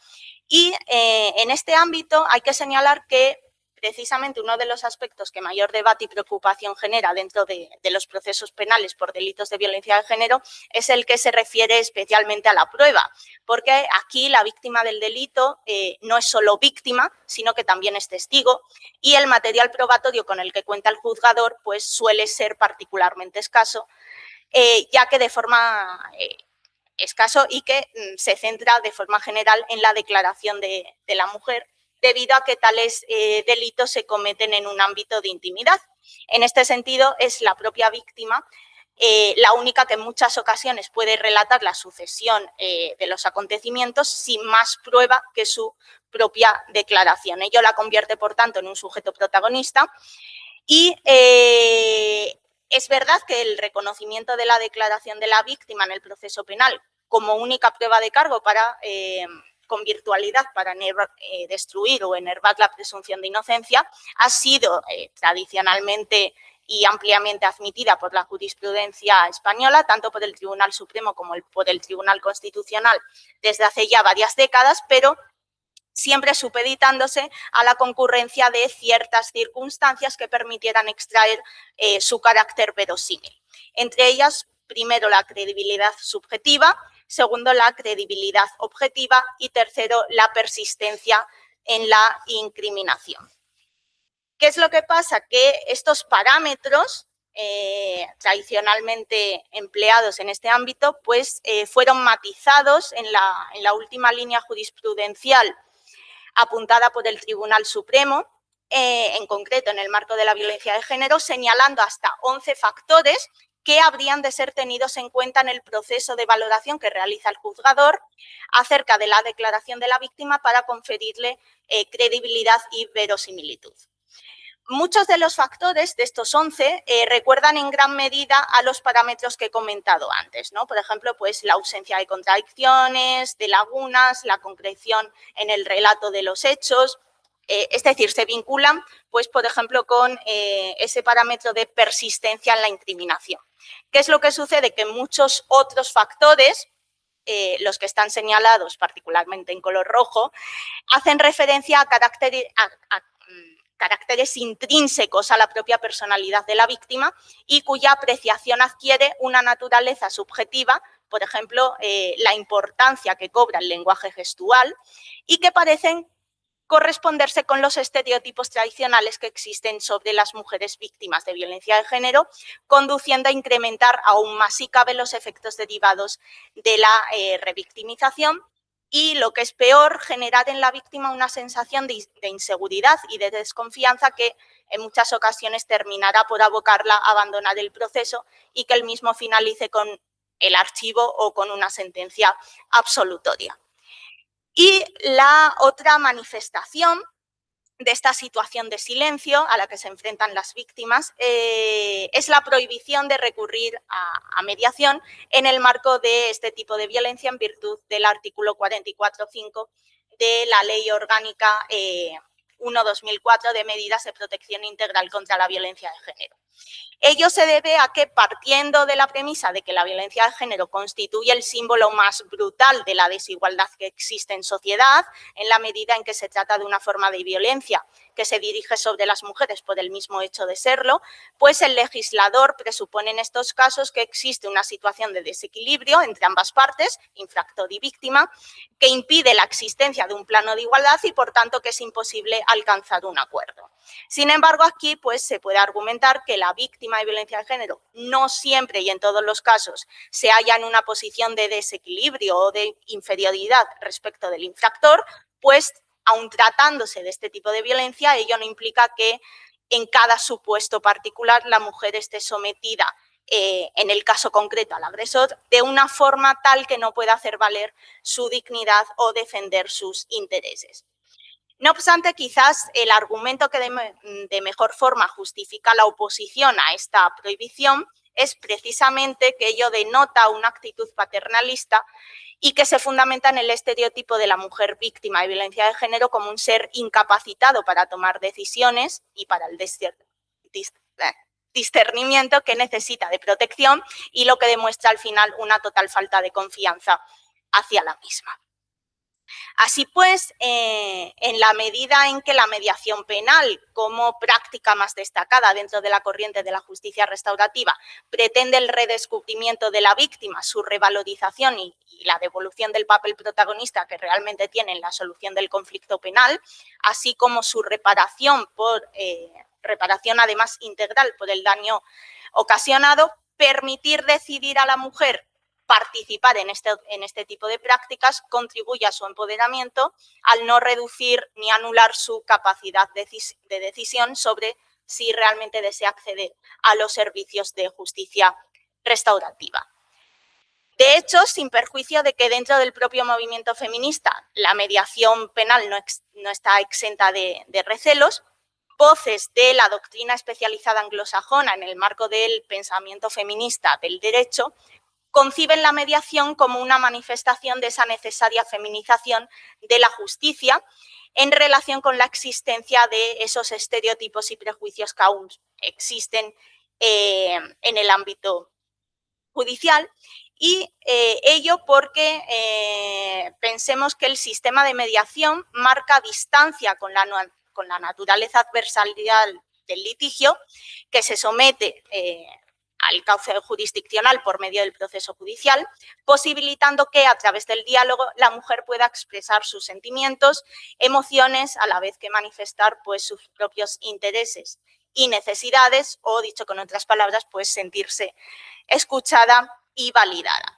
Y en este ámbito hay que señalar que precisamente uno de los aspectos que mayor debate y preocupación genera dentro de los procesos penales por delitos de violencia de género es el que se refiere especialmente a la prueba, porque aquí la víctima del delito no es solo víctima, sino que también es testigo y el material probatorio con el que cuenta el juzgador pues suele ser particularmente escaso, ya que de forma escaso y que se centra de forma general en la declaración de la mujer, debido a que tales delitos se cometen en un ámbito de intimidad. En este sentido, es la propia víctima la única que en muchas ocasiones puede relatar la sucesión de los acontecimientos sin más prueba que su propia declaración. Ello la convierte, por tanto, en un sujeto protagonista y es verdad que el reconocimiento de la declaración de la víctima en el proceso penal como única prueba de cargo con virtualidad para destruir o enervar la presunción de inocencia ha sido tradicionalmente y ampliamente admitida por la jurisprudencia española, tanto por el Tribunal Supremo como por el Tribunal Constitucional desde hace ya varias décadas, pero siempre supeditándose a la concurrencia de ciertas circunstancias que permitieran extraer su carácter verosímil. Entre ellas, primero, la credibilidad subjetiva, segundo, la credibilidad objetiva y tercero, la persistencia en la incriminación. ¿Qué es lo que pasa? Que estos parámetros tradicionalmente empleados en este ámbito pues, fueron matizados en la última línea jurisprudencial apuntada por el Tribunal Supremo, en concreto en el marco de la violencia de género, señalando hasta 11 factores que habrían de ser tenidos en cuenta en el proceso de valoración que realiza el juzgador acerca de la declaración de la víctima para conferirle credibilidad y verosimilitud. Muchos de los factores de estos 11 recuerdan en gran medida a los parámetros que he comentado antes, ¿no? Por ejemplo, pues, la ausencia de contradicciones, de lagunas, la concreción en el relato de los hechos. Es decir, se vinculan, pues, por ejemplo, con ese parámetro de persistencia en la incriminación. ¿Qué es lo que sucede? Que muchos otros factores, los que están señalados particularmente en color rojo, hacen referencia a caracteres intrínsecos a la propia personalidad de la víctima y cuya apreciación adquiere una naturaleza subjetiva, por ejemplo, la importancia que cobra el lenguaje gestual y que parecen corresponderse con los estereotipos tradicionales que existen sobre las mujeres víctimas de violencia de género, conduciendo a incrementar aún más si cabe los efectos derivados de la revictimización y, lo que es peor, generar en la víctima una sensación de inseguridad y de desconfianza que en muchas ocasiones terminará por abocarla a abandonar el proceso y que el mismo finalice con el archivo o con una sentencia absolutoria. Y la otra manifestación de esta situación de silencio a la que se enfrentan las víctimas es la prohibición de recurrir a mediación en el marco de este tipo de violencia en virtud del artículo 44.5 de la Ley Orgánica 1/2004 de Medidas de Protección Integral contra la Violencia de Género. Ello se debe a que, partiendo de la premisa de que la violencia de género constituye el símbolo más brutal de la desigualdad que existe en sociedad, en la medida en que se trata de una forma de violencia que se dirige sobre las mujeres por el mismo hecho de serlo, pues el legislador presupone en estos casos que existe una situación de desequilibrio entre ambas partes, infractor y víctima, que impide la existencia de un plano de igualdad y, por tanto, que es imposible alcanzar un acuerdo. Sin embargo, aquí pues, se puede argumentar que la víctima de violencia de género no siempre y en todos los casos se halla en una posición de desequilibrio o de inferioridad respecto del infractor, pues aun tratándose de este tipo de violencia, ello no implica que en cada supuesto particular la mujer esté sometida, en el caso concreto al agresor, de una forma tal que no pueda hacer valer su dignidad o defender sus intereses. No obstante, quizás el argumento que de mejor forma justifica la oposición a esta prohibición es precisamente que ello denota una actitud paternalista y que se fundamenta en el estereotipo de la mujer víctima de violencia de género como un ser incapacitado para tomar decisiones y para el discernimiento que necesita de protección y lo que demuestra al final una total falta de confianza hacia la misma. Así pues, en la medida en que la mediación penal, como práctica más destacada dentro de la corriente de la justicia restaurativa, pretende el redescubrimiento de la víctima, su revalorización y la devolución del papel protagonista que realmente tiene en la solución del conflicto penal, así como su reparación además integral por el daño ocasionado, permitir decidir a la mujer participar en este tipo de prácticas contribuye a su empoderamiento al no reducir ni anular su capacidad de decisión sobre si realmente desea acceder a los servicios de justicia restaurativa. De hecho, sin perjuicio de que dentro del propio movimiento feminista la mediación penal no está exenta de recelos, voces de la doctrina especializada anglosajona en el marco del pensamiento feminista del derecho conciben la mediación como una manifestación de esa necesaria feminización de la justicia en relación con la existencia de esos estereotipos y prejuicios que aún existen en el ámbito judicial y ello porque pensemos que el sistema de mediación marca distancia con la naturaleza adversarial del litigio que se somete al cauce jurisdiccional por medio del proceso judicial, posibilitando que a través del diálogo la mujer pueda expresar sus sentimientos, emociones, a la vez que manifestar pues, sus propios intereses y necesidades, o dicho con otras palabras, pues sentirse escuchada y validada.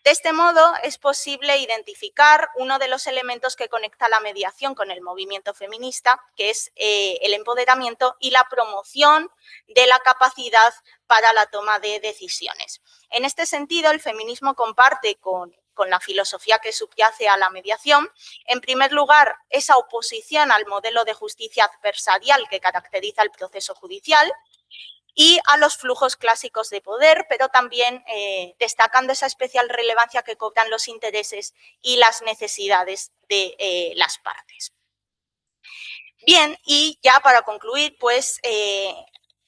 De este modo, es posible identificar uno de los elementos que conecta la mediación con el movimiento feminista, que es el empoderamiento y la promoción de la capacidad para la toma de decisiones. En este sentido, el feminismo comparte con la filosofía que subyace a la mediación, en primer lugar, esa oposición al modelo de justicia adversarial que caracteriza el proceso judicial, y a los flujos clásicos de poder, pero también destacando esa especial relevancia que cobran los intereses y las necesidades de las partes. Bien, y ya para concluir, pues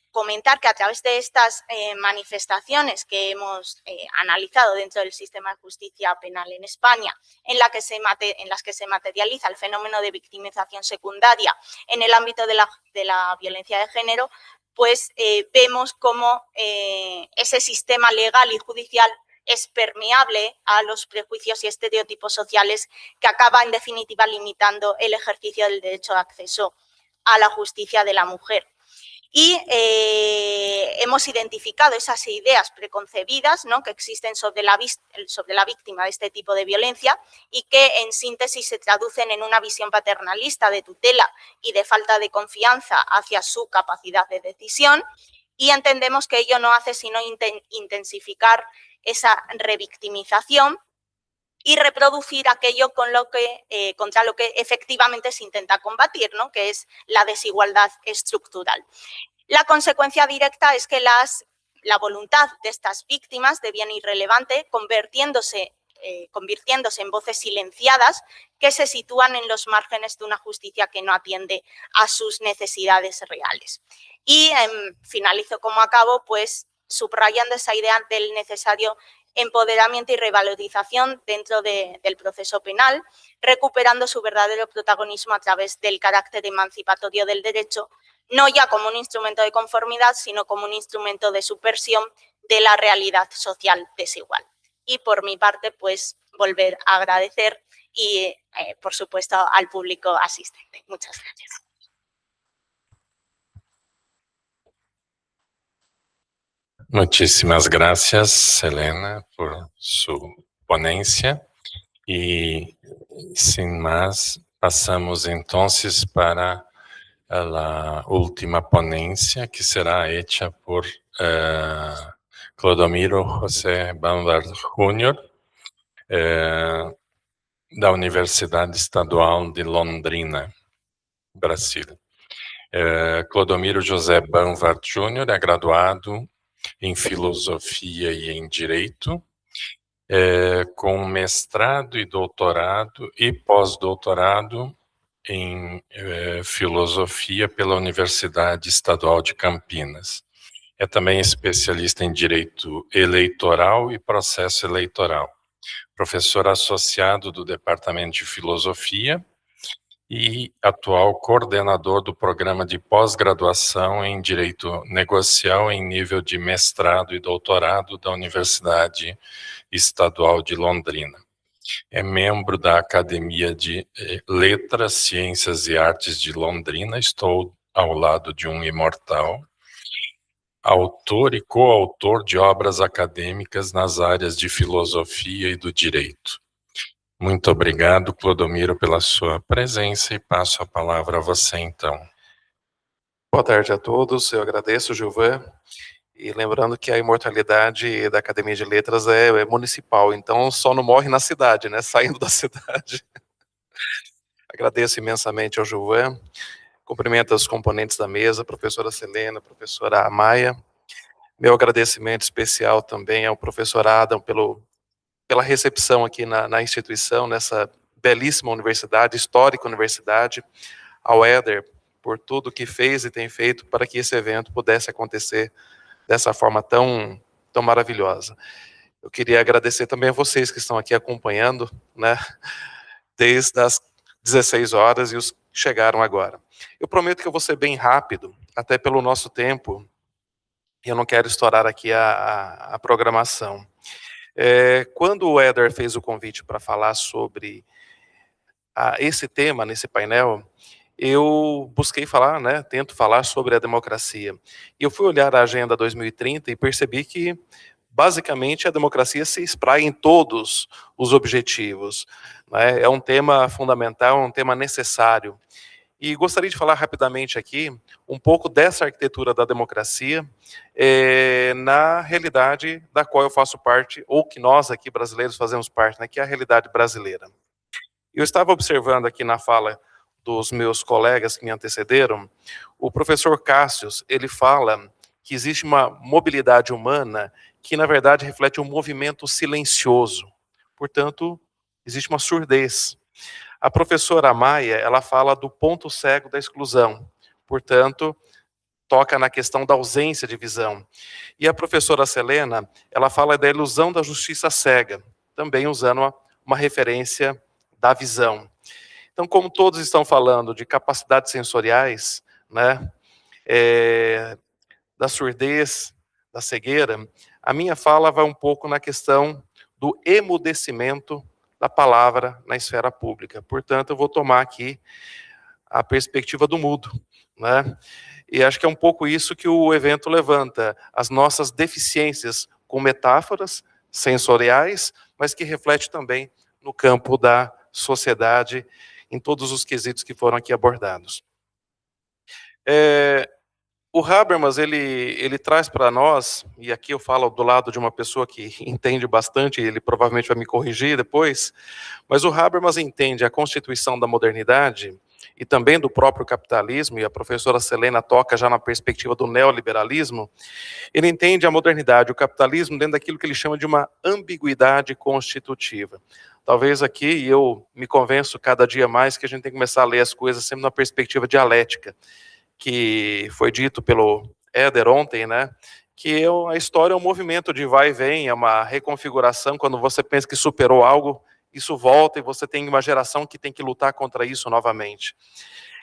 comentar que a través de estas manifestaciones que hemos analizado dentro del sistema de justicia penal en España, en las que se materializa el fenómeno de victimización secundaria en el ámbito de la violencia de género, pues vemos cómo ese sistema legal y judicial es permeable a los prejuicios y estereotipos sociales que acaba, en definitiva, limitando el ejercicio del derecho de acceso a la justicia de la mujer. Y hemos identificado esas ideas preconcebidas, ¿no?, que existen sobre la víctima de este tipo de violencia y que en síntesis se traducen en una visión paternalista de tutela y de falta de confianza hacia su capacidad de decisión y entendemos que ello no hace sino intensificar esa revictimización y reproducir aquello contra lo que efectivamente se intenta combatir, ¿no? Que es la desigualdad estructural. La consecuencia directa es que la voluntad de estas víctimas deviene irrelevante, convirtiéndose en voces silenciadas que se sitúan en los márgenes de una justicia que no atiende a sus necesidades reales. Y finalizo como acabo, pues subrayando esa idea del necesario empoderamiento y revalorización dentro del proceso penal, recuperando su verdadero protagonismo a través del carácter emancipatorio del derecho, no ya como un instrumento de conformidad, sino como un instrumento de subversión de la realidad social desigual. Y por mi parte, pues volver a agradecer y, por supuesto, al público asistente. Muchas gracias. Muchísimas gracias, Helena, por su ponencia. Y sin más, pasamos entonces para la última ponencia, que será hecha por Clodomiro José Banvard Jr., da Universidade Estadual de Londrina, Brasil. Clodomiro José Banvard Jr. é graduado em Filosofia e em Direito, com mestrado e doutorado e pós-doutorado em Filosofia pela Universidade Estadual de Campinas. É também especialista em Direito Eleitoral e Processo Eleitoral, professor associado do Departamento de Filosofia e atual coordenador do programa de pós-graduação em Direito Negocial em nível de mestrado e doutorado da Universidade Estadual de Londrina. É membro da Academia de Letras, Ciências e Artes de Londrina. Estou ao lado de um imortal. Autor e coautor de obras acadêmicas nas áreas de filosofia e do direito. Muito obrigado, Clodomiro, pela sua presença e passo a palavra a você, então. Boa tarde a todos, eu agradeço, Gilvan, e lembrando que a imortalidade da Academia de Letras é municipal, então só não morre na cidade, né, saindo da cidade. Agradeço imensamente ao Gilvan, cumprimento os componentes da mesa, professora Selena, professora Amaya. Meu agradecimento especial também ao professor Adam pela recepção aqui na instituição, nessa belíssima universidade, histórica universidade, ao Éder por tudo que fez e tem feito para que esse evento pudesse acontecer dessa forma tão maravilhosa. Eu queria agradecer também a vocês que estão aqui acompanhando, né, desde as 16 horas e os que chegaram agora. Eu prometo que eu vou ser bem rápido, até pelo nosso tempo, e eu não quero estourar aqui a programação. Quando o Éder fez o convite para falar sobre esse tema nesse painel, eu busquei falar, né, tento falar sobre a democracia. E eu fui olhar a Agenda 2030 e percebi que, basicamente, a democracia se espraia em todos os objetivos, né? É um tema fundamental, um tema necessário. E gostaria de falar rapidamente aqui um pouco dessa arquitetura da democracia na realidade da qual eu faço parte, ou que nós aqui brasileiros fazemos parte, né, que é a realidade brasileira. Eu estava observando aqui na fala dos meus colegas que me antecederam, o professor Cássius, ele fala que existe uma mobilidade humana que, na verdade, reflete um movimento silencioso. Portanto, existe uma surdez. A professora Amaya, ela fala do ponto cego da exclusão. Portanto, toca na questão da ausência de visão. E a professora Selena, ela fala da ilusão da justiça cega, também usando uma referência da visão. Então, como todos estão falando de capacidades sensoriais, né, da surdez, da cegueira, a minha fala vai um pouco na questão do emudecimento da palavra na esfera pública. Portanto, eu vou tomar aqui a perspectiva do mudo, né? E acho que é um pouco isso que o evento levanta, as nossas deficiências com metáforas sensoriais, mas que reflete também no campo da sociedade, em todos os quesitos que foram aqui abordados. O Habermas, ele traz para nós, e aqui eu falo do lado de uma pessoa que entende bastante, ele provavelmente vai me corrigir depois, mas o Habermas entende a constituição da modernidade e também do próprio capitalismo, e a professora Selena toca já na perspectiva do neoliberalismo. Ele entende a modernidade, o capitalismo, dentro daquilo que ele chama de uma ambiguidade constitutiva. Talvez aqui, e eu me convenço cada dia mais, que a gente tem que começar a ler as coisas sempre na perspectiva dialética, que foi dito pelo Éder ontem, né? Que a história é um movimento de vai e vem, é uma reconfiguração. Quando você pensa que superou algo, isso volta e você tem uma geração que tem que lutar contra isso novamente.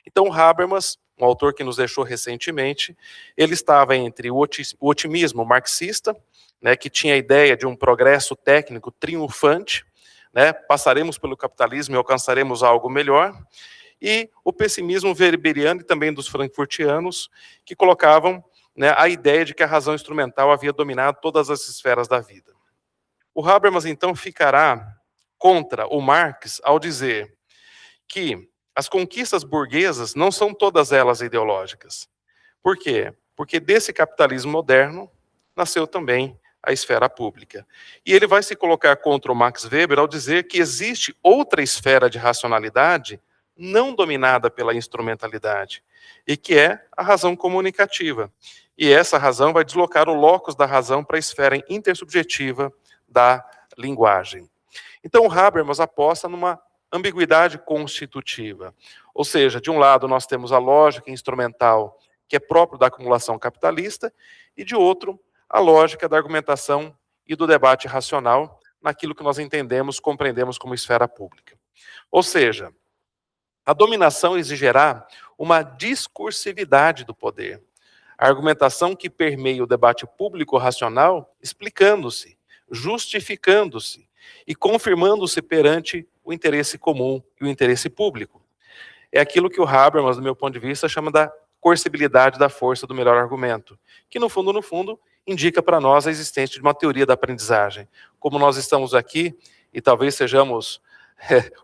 Então, Habermas, um autor que nos deixou recentemente, ele estava entre o otimismo marxista, né, que tinha a ideia de um progresso técnico triunfante, né, passaremos pelo capitalismo e alcançaremos algo melhor, e o pessimismo weberiano e também dos frankfurtianos, que colocavam, né, a ideia de que a razão instrumental havia dominado todas as esferas da vida. O Habermas, então, ficará contra o Marx ao dizer que as conquistas burguesas não são todas elas ideológicas. Por quê? Porque desse capitalismo moderno nasceu também a esfera pública. E ele vai se colocar contra o Max Weber ao dizer que existe outra esfera de racionalidade não dominada pela instrumentalidade, e que é a razão comunicativa. E essa razão vai deslocar o locus da razão para a esfera intersubjetiva da linguagem. Então, o Habermas aposta numa ambiguidade constitutiva. Ou seja, de um lado nós temos a lógica instrumental, que é próprio da acumulação capitalista, e de outro, a lógica da argumentação e do debate racional, naquilo que nós entendemos, compreendemos como esfera pública. Ou seja, a dominação exigirá uma discursividade do poder. A argumentação que permeia o debate público racional, explicando-se, justificando-se e confirmando-se perante o interesse comum e o interesse público. É aquilo que o Habermas, do meu ponto de vista, chama da coercibilidade da força do melhor argumento, que no fundo, indica para nós a existência de uma teoria da aprendizagem. Como nós estamos aqui, e talvez sejamos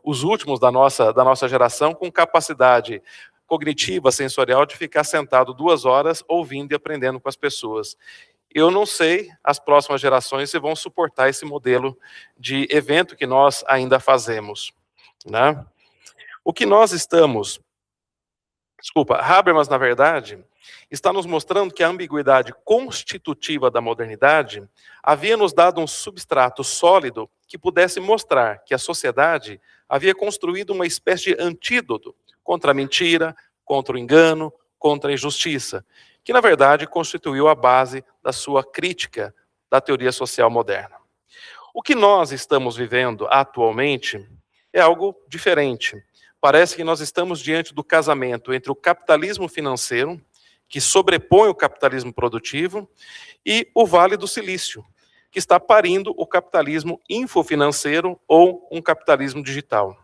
os últimos da nossa geração com capacidade cognitiva, sensorial, de ficar sentado 2 horas ouvindo e aprendendo com as pessoas. Eu não sei, as próximas gerações, se vão suportar esse modelo de evento que nós ainda fazemos, né? O que nós estamos... Habermas, na verdade, está nos mostrando que a ambiguidade constitutiva da modernidade havia nos dado um substrato sólido que pudesse mostrar que a sociedade havia construído uma espécie de antídoto contra a mentira, contra o engano, contra a injustiça, que, na verdade, constituiu a base da sua crítica da teoria social moderna. O que nós estamos vivendo atualmente é algo diferente. Parece que nós estamos diante do casamento entre o capitalismo financeiro, que sobrepõe o capitalismo produtivo, e o Vale do Silício, que está parindo o capitalismo infofinanceiro ou um capitalismo digital.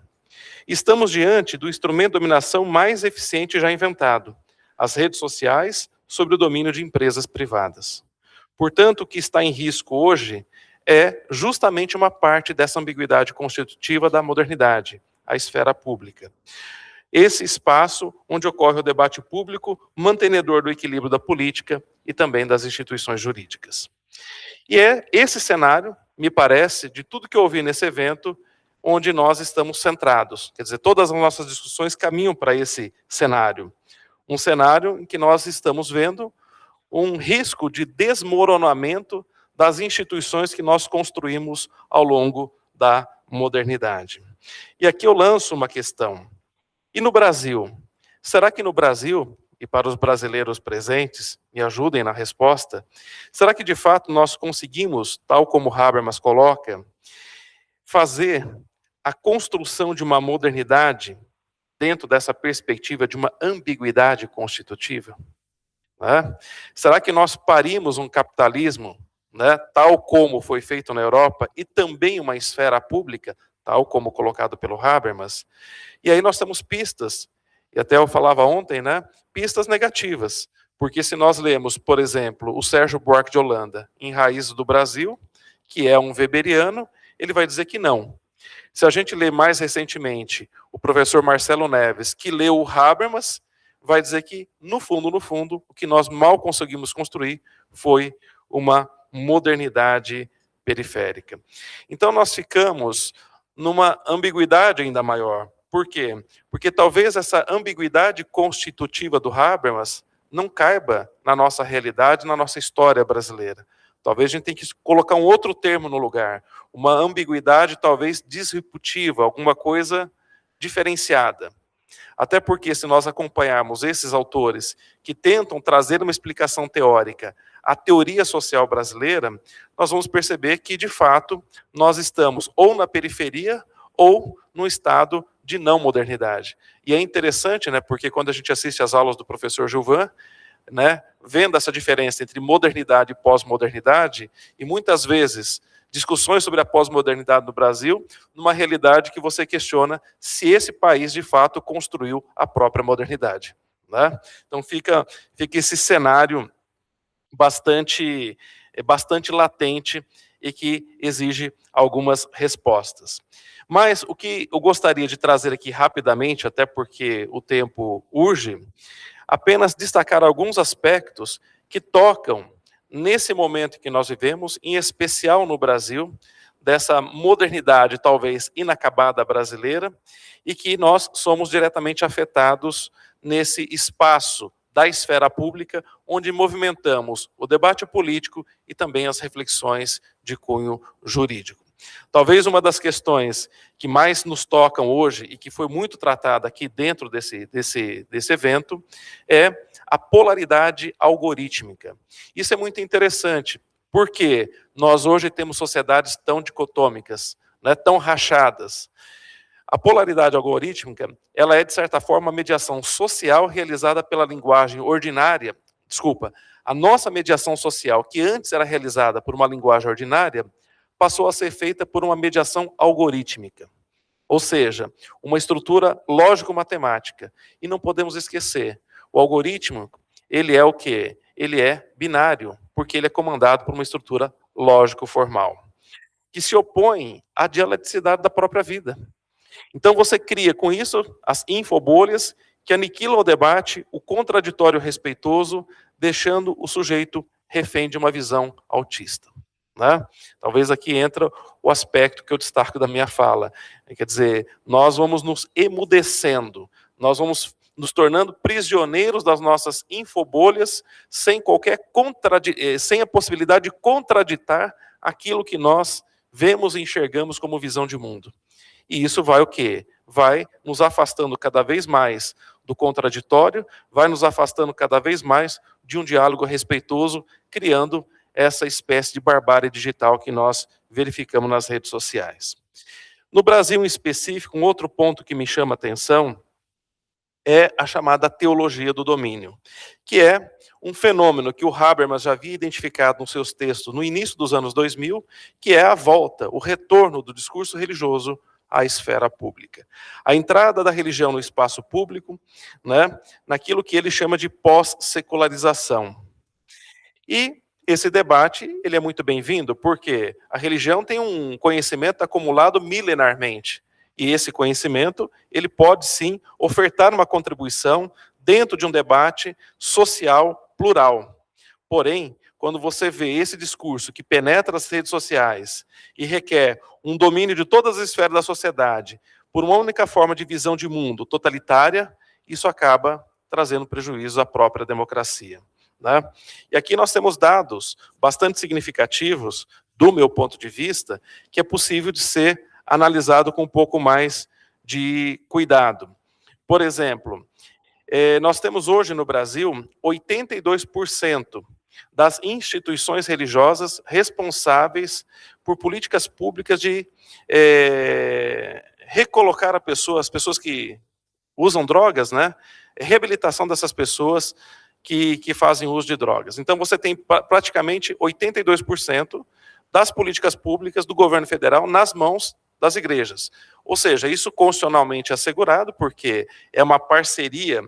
Estamos diante do instrumento de dominação mais eficiente já inventado, as redes sociais, sobre o domínio de empresas privadas. Portanto, o que está em risco hoje é justamente uma parte dessa ambiguidade constitutiva da modernidade, a esfera pública. Esse espaço onde ocorre o debate público, mantenedor do equilíbrio da política e também das instituições jurídicas. E é esse cenário, me parece, de tudo que eu ouvi nesse evento, onde nós estamos centrados. Quer dizer, todas as nossas discussões caminham para esse cenário. Um cenário em que nós estamos vendo um risco de desmoronamento das instituições que nós construímos ao longo da modernidade. E aqui eu lanço uma questão. E no Brasil? Será que no Brasil, e para os brasileiros presentes, me ajudem na resposta, será que de fato nós conseguimos, tal como Habermas coloca, fazer a construção de uma modernidade dentro dessa perspectiva de uma ambiguidade constitutiva? Né? Será que nós parimos um capitalismo, né, tal como foi feito na Europa, e também uma esfera pública, tal como colocado pelo Habermas? E aí nós temos pistas, e até eu falava ontem, né, pistas negativas, porque se nós lemos, por exemplo, o Sérgio Buarque de Holanda, em Raízes do Brasil, que é um weberiano, ele vai dizer que não. Se a gente lê mais recentemente o professor Marcelo Neves, que leu o Habermas, vai dizer que, no fundo, o que nós mal conseguimos construir foi uma modernidade periférica. Então, nós ficamos numa ambiguidade ainda maior. Por quê? Porque talvez essa ambiguidade constitutiva do Habermas não caiba na nossa realidade, na nossa história brasileira. Talvez a gente tenha que colocar um outro termo no lugar, uma ambiguidade talvez disruptiva, alguma coisa diferenciada. Até porque, se nós acompanharmos esses autores que tentam trazer uma explicação teórica à teoria social brasileira, nós vamos perceber que, de fato, nós estamos ou na periferia ou no estado de não modernidade. E é interessante, né, porque quando a gente assiste às aulas do professor Gilvan, né, vendo essa diferença entre modernidade e pós-modernidade, e muitas vezes discussões sobre a pós-modernidade no Brasil, numa realidade que você questiona se esse país, de fato, construiu a própria modernidade. Né? Então fica esse cenário bastante latente e que exige algumas respostas. Mas o que eu gostaria de trazer aqui rapidamente, até porque o tempo urge, apenas destacar alguns aspectos que tocam nesse momento que nós vivemos, em especial no Brasil, dessa modernidade talvez inacabada brasileira, e que nós somos diretamente afetados nesse espaço da esfera pública, onde movimentamos o debate político e também as reflexões de cunho jurídico. Talvez uma das questões que mais nos tocam hoje e que foi muito tratada aqui dentro desse evento é a polaridade algorítmica. Isso é muito interessante, porque nós hoje temos sociedades tão dicotômicas, né, tão rachadas. A polaridade algorítmica, ela é, de certa forma, uma mediação social realizada pela linguagem ordinária. A nossa mediação social, que antes era realizada por uma linguagem ordinária, passou a ser feita por uma mediação algorítmica, ou seja, uma estrutura lógico-matemática. E não podemos esquecer, o algoritmo, ele é o quê? Ele é binário, porque ele é comandado por uma estrutura lógico-formal, que se opõe à dialeticidade da própria vida. Então você cria com isso as infobolhas que aniquilam o debate, o contraditório respeitoso, deixando o sujeito refém de uma visão autista. Né? Talvez aqui entra o aspecto que eu destaco da minha fala. Quer dizer, nós vamos nos emudecendo, nós vamos nos tornando prisioneiros das nossas infobolhas, sem a possibilidade de contraditar aquilo que nós vemos e enxergamos como visão de mundo. E isso vai o quê? Vai nos afastando cada vez mais do contraditório, vai nos afastando cada vez mais de um diálogo respeitoso, criando essa espécie de barbárie digital que nós verificamos nas redes sociais. No Brasil, em específico, um outro ponto que me chama a atenção é a chamada teologia do domínio, que é um fenômeno que o Habermas já havia identificado nos seus textos no início dos anos 2000, que é a volta, o retorno do discurso religioso à esfera pública. A entrada da religião no espaço público, né, naquilo que ele chama de pós-secularização. E esse debate, ele é muito bem-vindo, porque a religião tem um conhecimento acumulado milenarmente. E esse conhecimento, ele pode sim ofertar uma contribuição dentro de um debate social plural. Porém, quando você vê esse discurso que penetra as redes sociais e requer um domínio de todas as esferas da sociedade por uma única forma de visão de mundo totalitária, isso acaba trazendo prejuízo à própria democracia. Né? E aqui nós temos dados bastante significativos, do meu ponto de vista, que é possível de ser analisado com um pouco mais de cuidado. Por exemplo, nós temos hoje no Brasil 82% das instituições religiosas responsáveis por políticas públicas de recolocar as pessoas que usam drogas, né? Reabilitação dessas pessoas que fazem uso de drogas. Então, você tem praticamente 82% das políticas públicas do governo federal nas mãos das igrejas. Ou seja, isso constitucionalmente assegurado, porque é uma parceria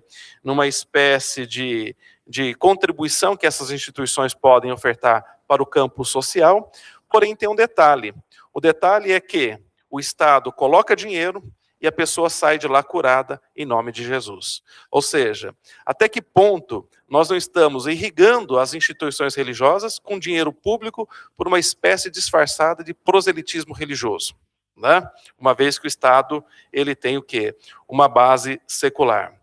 numa espécie de contribuição que essas instituições podem ofertar para o campo social, porém tem um detalhe. O detalhe é que o Estado coloca dinheiro e a pessoa sai de lá curada em nome de Jesus. Ou seja, até que ponto nós não estamos irrigando as instituições religiosas com dinheiro público por uma espécie disfarçada de proselitismo religioso, né? Uma vez que o Estado ele tem o quê? Uma base secular.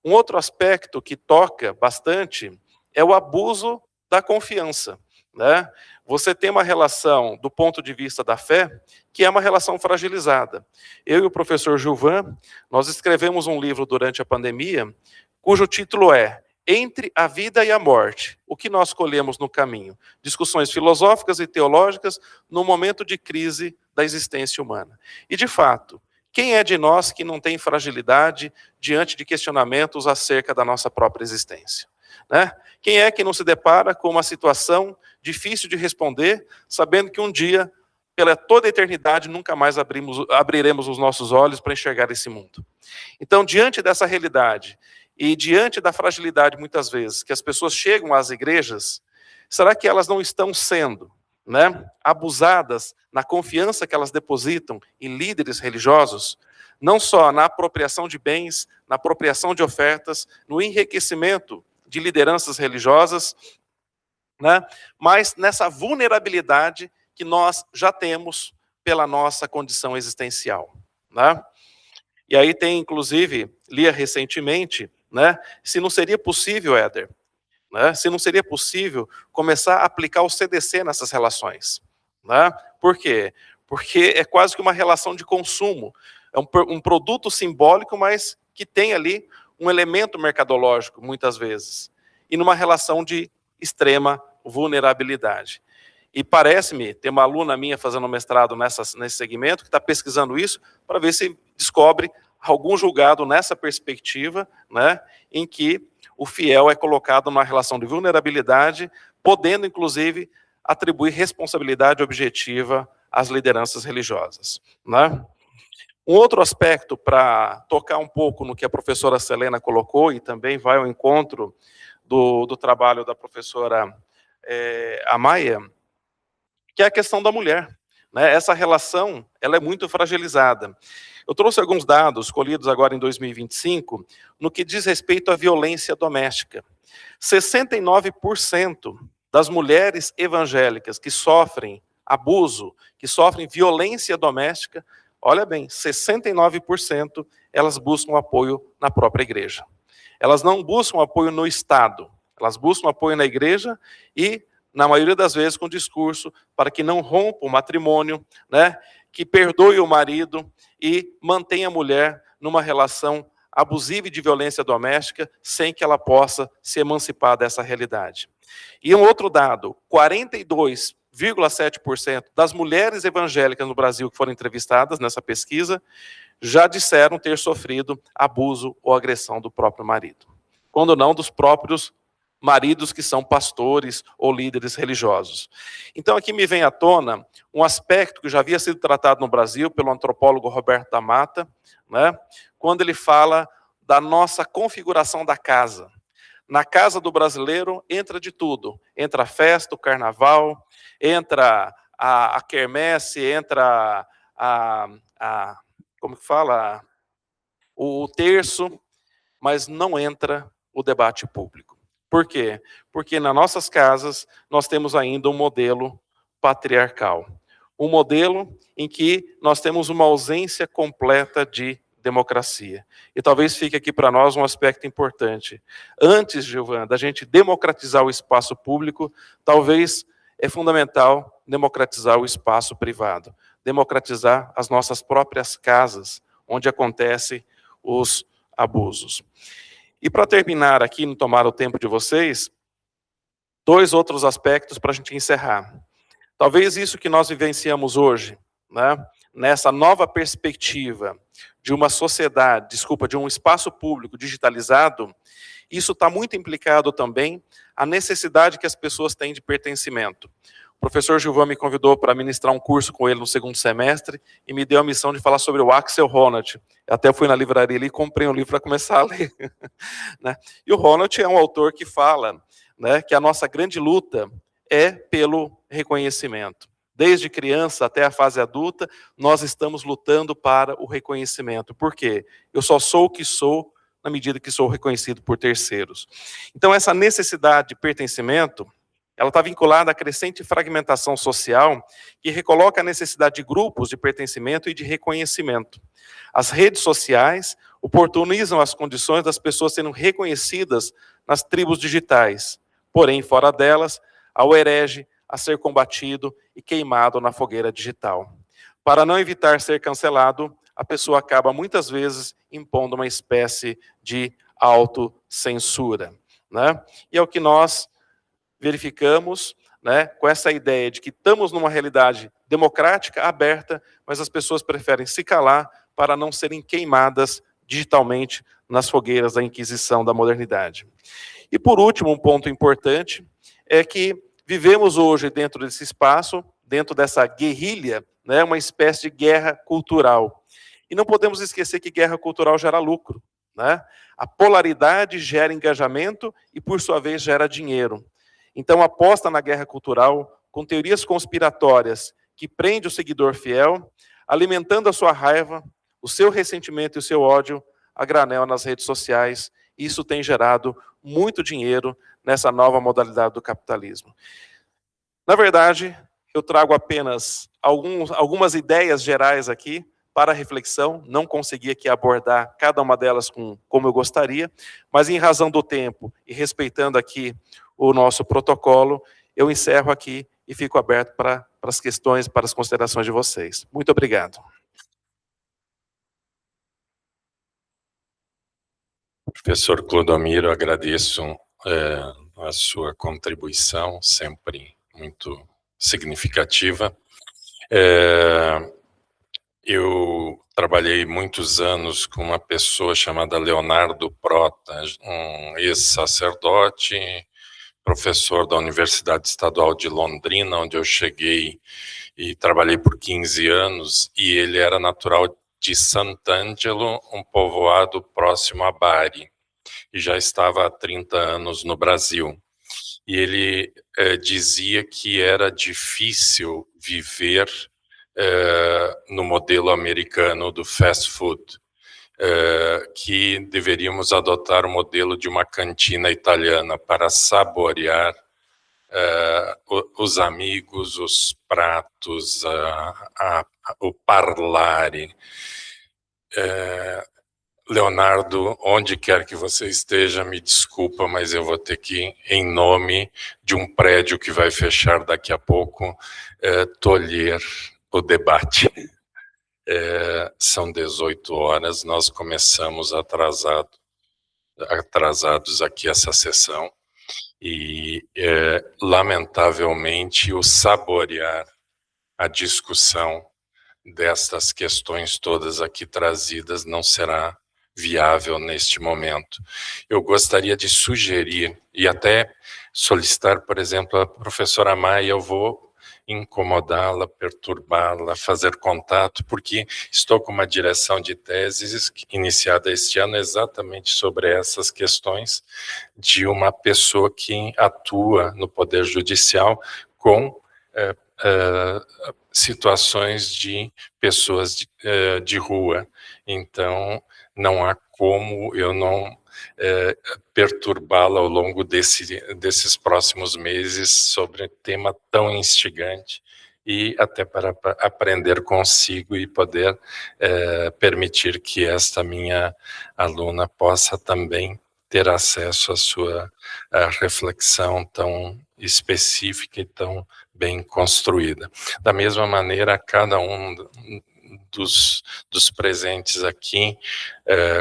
Um outro aspecto que toca bastante é o abuso da confiança, né? Você tem uma relação, do ponto de vista da fé, que é uma relação fragilizada. Eu e o professor Gilvan, nós escrevemos um livro durante a pandemia, cujo título é Entre a Vida e a Morte, o que nós colhemos no caminho? Discussões filosóficas e teológicas no momento de crise da existência humana. E, de fato, quem é de nós que não tem fragilidade diante de questionamentos acerca da nossa própria existência, né? Quem é que não se depara com uma situação difícil de responder, sabendo que um dia, pela toda a eternidade, nunca mais abriremos os nossos olhos para enxergar esse mundo? Então, diante dessa realidade e diante da fragilidade, muitas vezes, que as pessoas chegam às igrejas, será que elas não estão sendo, né, abusadas na confiança que elas depositam em líderes religiosos, não só na apropriação de bens, na apropriação de ofertas, no enriquecimento de lideranças religiosas, né, mas nessa vulnerabilidade que nós já temos pela nossa condição existencial, né? E aí tem, inclusive, li recentemente, né, se não seria possível, Éder, né, se não seria possível começar a aplicar o CDC nessas relações, né? Por quê? Porque é quase que uma relação de consumo, é um produto simbólico, mas que tem ali um elemento mercadológico, muitas vezes, e numa relação de extrema vulnerabilidade. E parece-me, tem uma aluna minha fazendo mestrado nesse segmento, que está pesquisando isso, para ver se descobre algum julgado nessa perspectiva, né, em que o fiel é colocado numa relação de vulnerabilidade, podendo, inclusive, atribuir responsabilidade objetiva às lideranças religiosas, né? Um outro aspecto, para tocar um pouco no que a professora Selena colocou, e também vai ao encontro do trabalho da professora Amaya, que é a questão da mulher, né? Essa relação, ela é muito fragilizada. Eu trouxe alguns dados colhidos agora em 2025, no que diz respeito à violência doméstica. 69% das mulheres evangélicas que sofrem abuso, que sofrem violência doméstica, olha bem, 69% elas buscam apoio na própria igreja. Elas não buscam apoio no Estado, elas buscam apoio na igreja e, na maioria das vezes, com discurso para que não rompa o matrimônio, né, que perdoe o marido e mantenha a mulher numa relação abusiva e de violência doméstica, sem que ela possa se emancipar dessa realidade. E um outro dado, 42,7% das mulheres evangélicas no Brasil que foram entrevistadas nessa pesquisa já disseram ter sofrido abuso ou agressão do próprio marido, quando não dos próprios maridos que são pastores ou líderes religiosos. Então aqui me vem à tona um aspecto que já havia sido tratado no Brasil pelo antropólogo Roberto da Mata, né, quando ele fala da nossa configuração da casa. Na casa do brasileiro entra de tudo, entra a festa, o carnaval, entra a quermesse, entra como que fala? O terço, mas não entra o debate público. Por quê? Porque nas nossas casas nós temos ainda um modelo patriarcal. Um modelo em que nós temos uma ausência completa de democracia. E talvez fique aqui para nós um aspecto importante. Antes, Gilvan, da gente democratizar o espaço público, talvez é fundamental democratizar o espaço privado. Democratizar as nossas próprias casas, onde acontecem os abusos. E para terminar aqui, não tomar o tempo de vocês, 2 outros aspectos para a gente encerrar. Talvez isso que nós vivenciamos hoje, né, nessa nova perspectiva de uma sociedade, de um espaço público digitalizado, isso está muito implicado também à necessidade que as pessoas têm de pertencimento. O professor Gilvan me convidou para ministrar um curso com ele no 2º semestre e me deu a missão de falar sobre o Axel Honneth. Eu até fui na livraria ali e comprei um livro para começar a ler. Né? E o Honneth é um autor que fala, né, que a nossa grande luta é pelo reconhecimento. Desde criança até a fase adulta, nós estamos lutando para o reconhecimento. Por quê? Eu só sou o que sou na medida que sou reconhecido por terceiros. Então, essa necessidade de pertencimento, ela está vinculada à crescente fragmentação social, que recoloca a necessidade de grupos de pertencimento e de reconhecimento. As redes sociais oportunizam as condições das pessoas sendo reconhecidas nas tribos digitais. Porém, fora delas, há o herege a ser combatido e queimado na fogueira digital. Para não evitar ser cancelado, a pessoa acaba muitas vezes impondo uma espécie de autocensura, né? E é o que nós verificamos, né, com essa ideia de que estamos numa realidade democrática, aberta, mas as pessoas preferem se calar para não serem queimadas digitalmente nas fogueiras da Inquisição da modernidade. E por último, um ponto importante é que vivemos hoje dentro desse espaço, dentro dessa guerrilha, né, uma espécie de guerra cultural. E não podemos esquecer que guerra cultural gera lucro, né? A polaridade gera engajamento e, por sua vez, gera dinheiro. Então, aposta na guerra cultural com teorias conspiratórias que prende o seguidor fiel, alimentando a sua raiva, o seu ressentimento e o seu ódio a granel nas redes sociais. Isso tem gerado muito dinheiro nessa nova modalidade do capitalismo. Na verdade, eu trago apenas algumas ideias gerais aqui para reflexão, não consegui aqui abordar cada uma delas como eu gostaria, mas em razão do tempo e respeitando aqui o nosso protocolo, eu encerro aqui e fico aberto para as questões, para as considerações de vocês. Muito obrigado. Professor Clodomiro, agradeço a sua contribuição, sempre muito significativa. Eu trabalhei muitos anos com uma pessoa chamada Leonardo Prota, um ex-sacerdote, professor da Universidade Estadual de Londrina, onde eu cheguei e trabalhei por 15 anos, e ele era natural de Sant'Angelo, um povoado próximo a Bari, e já estava há 30 anos no Brasil. E ele dizia que era difícil viver no modelo americano do fast food, que deveríamos adotar o modelo de uma cantina italiana para saborear os amigos, os pratos, o parlare. Leonardo, onde quer que você esteja, me desculpa, mas eu vou ter que, em nome de um prédio que vai fechar daqui a pouco, tolher o debate. São 18 horas, nós começamos atrasados aqui essa sessão, e lamentavelmente o saborear a discussão destas questões todas aqui trazidas não será viável neste momento. Eu gostaria de sugerir e até solicitar, por exemplo, a professora Maia, eu vou incomodá-la, perturbá-la, fazer contato, porque estou com uma direção de teses iniciada este ano exatamente sobre essas questões de uma pessoa que atua no Poder Judicial com situações de pessoas de rua. Então, não há como eu não perturbá-la ao longo desses próximos meses sobre um tema tão instigante, e até para aprender consigo e poder permitir que esta minha aluna possa também ter acesso à sua reflexão tão específica e tão bem construída. Da mesma maneira, cada um dos presentes aqui,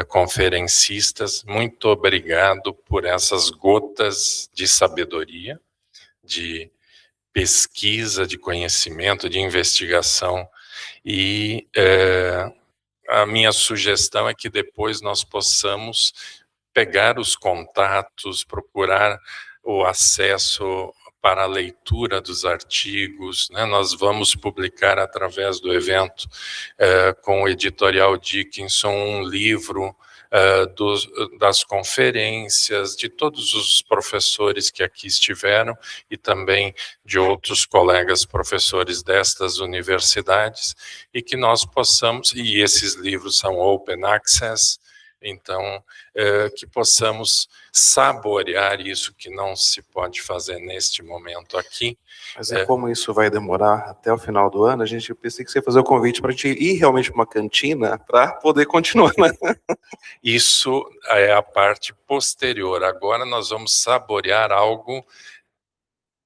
conferencistas, muito obrigado por essas gotas de sabedoria, de pesquisa, de conhecimento, de investigação, e a minha sugestão é que depois nós possamos pegar os contatos, procurar o acesso para a leitura dos artigos, né? Nós vamos publicar através do evento com o editorial Dickinson um livro das conferências, de todos os professores que aqui estiveram e também de outros colegas professores destas universidades, e que nós possamos, e esses livros são open access, então, que possamos saborear isso que não se pode fazer neste momento aqui. Mas como isso vai demorar até o final do ano, a gente pensei que você ia fazer o convite para a gente ir realmente para uma cantina para poder continuar, né? Isso é a parte posterior. Agora nós vamos saborear algo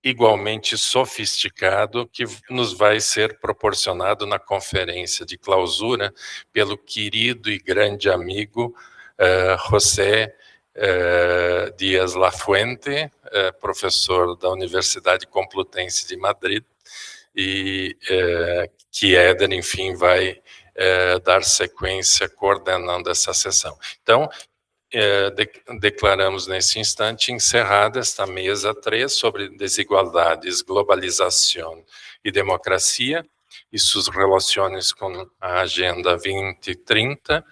igualmente sofisticado que nos vai ser proporcionado na conferência de clausura pelo querido e grande amigo José Dias Lafuente, professor da Universidade Complutense de Madrid, e que Éder, enfim, vai dar sequência coordenando essa sessão. Então, declaramos nesse instante encerrada esta mesa 3 sobre desigualdades, globalização e democracia e suas relações com a Agenda 2030,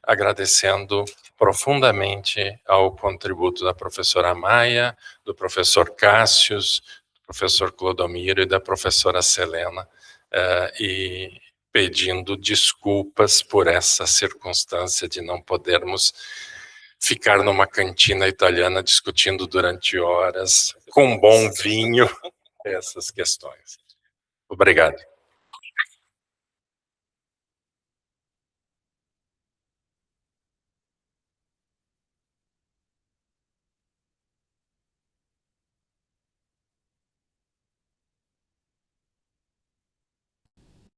agradecendo profundamente ao contributo da professora Maia, do professor Cássius, do professor Clodomiro e da professora Selena, e pedindo desculpas por essa circunstância de não podermos ficar numa cantina italiana discutindo durante horas, com bom vinho, essas questões. Obrigado.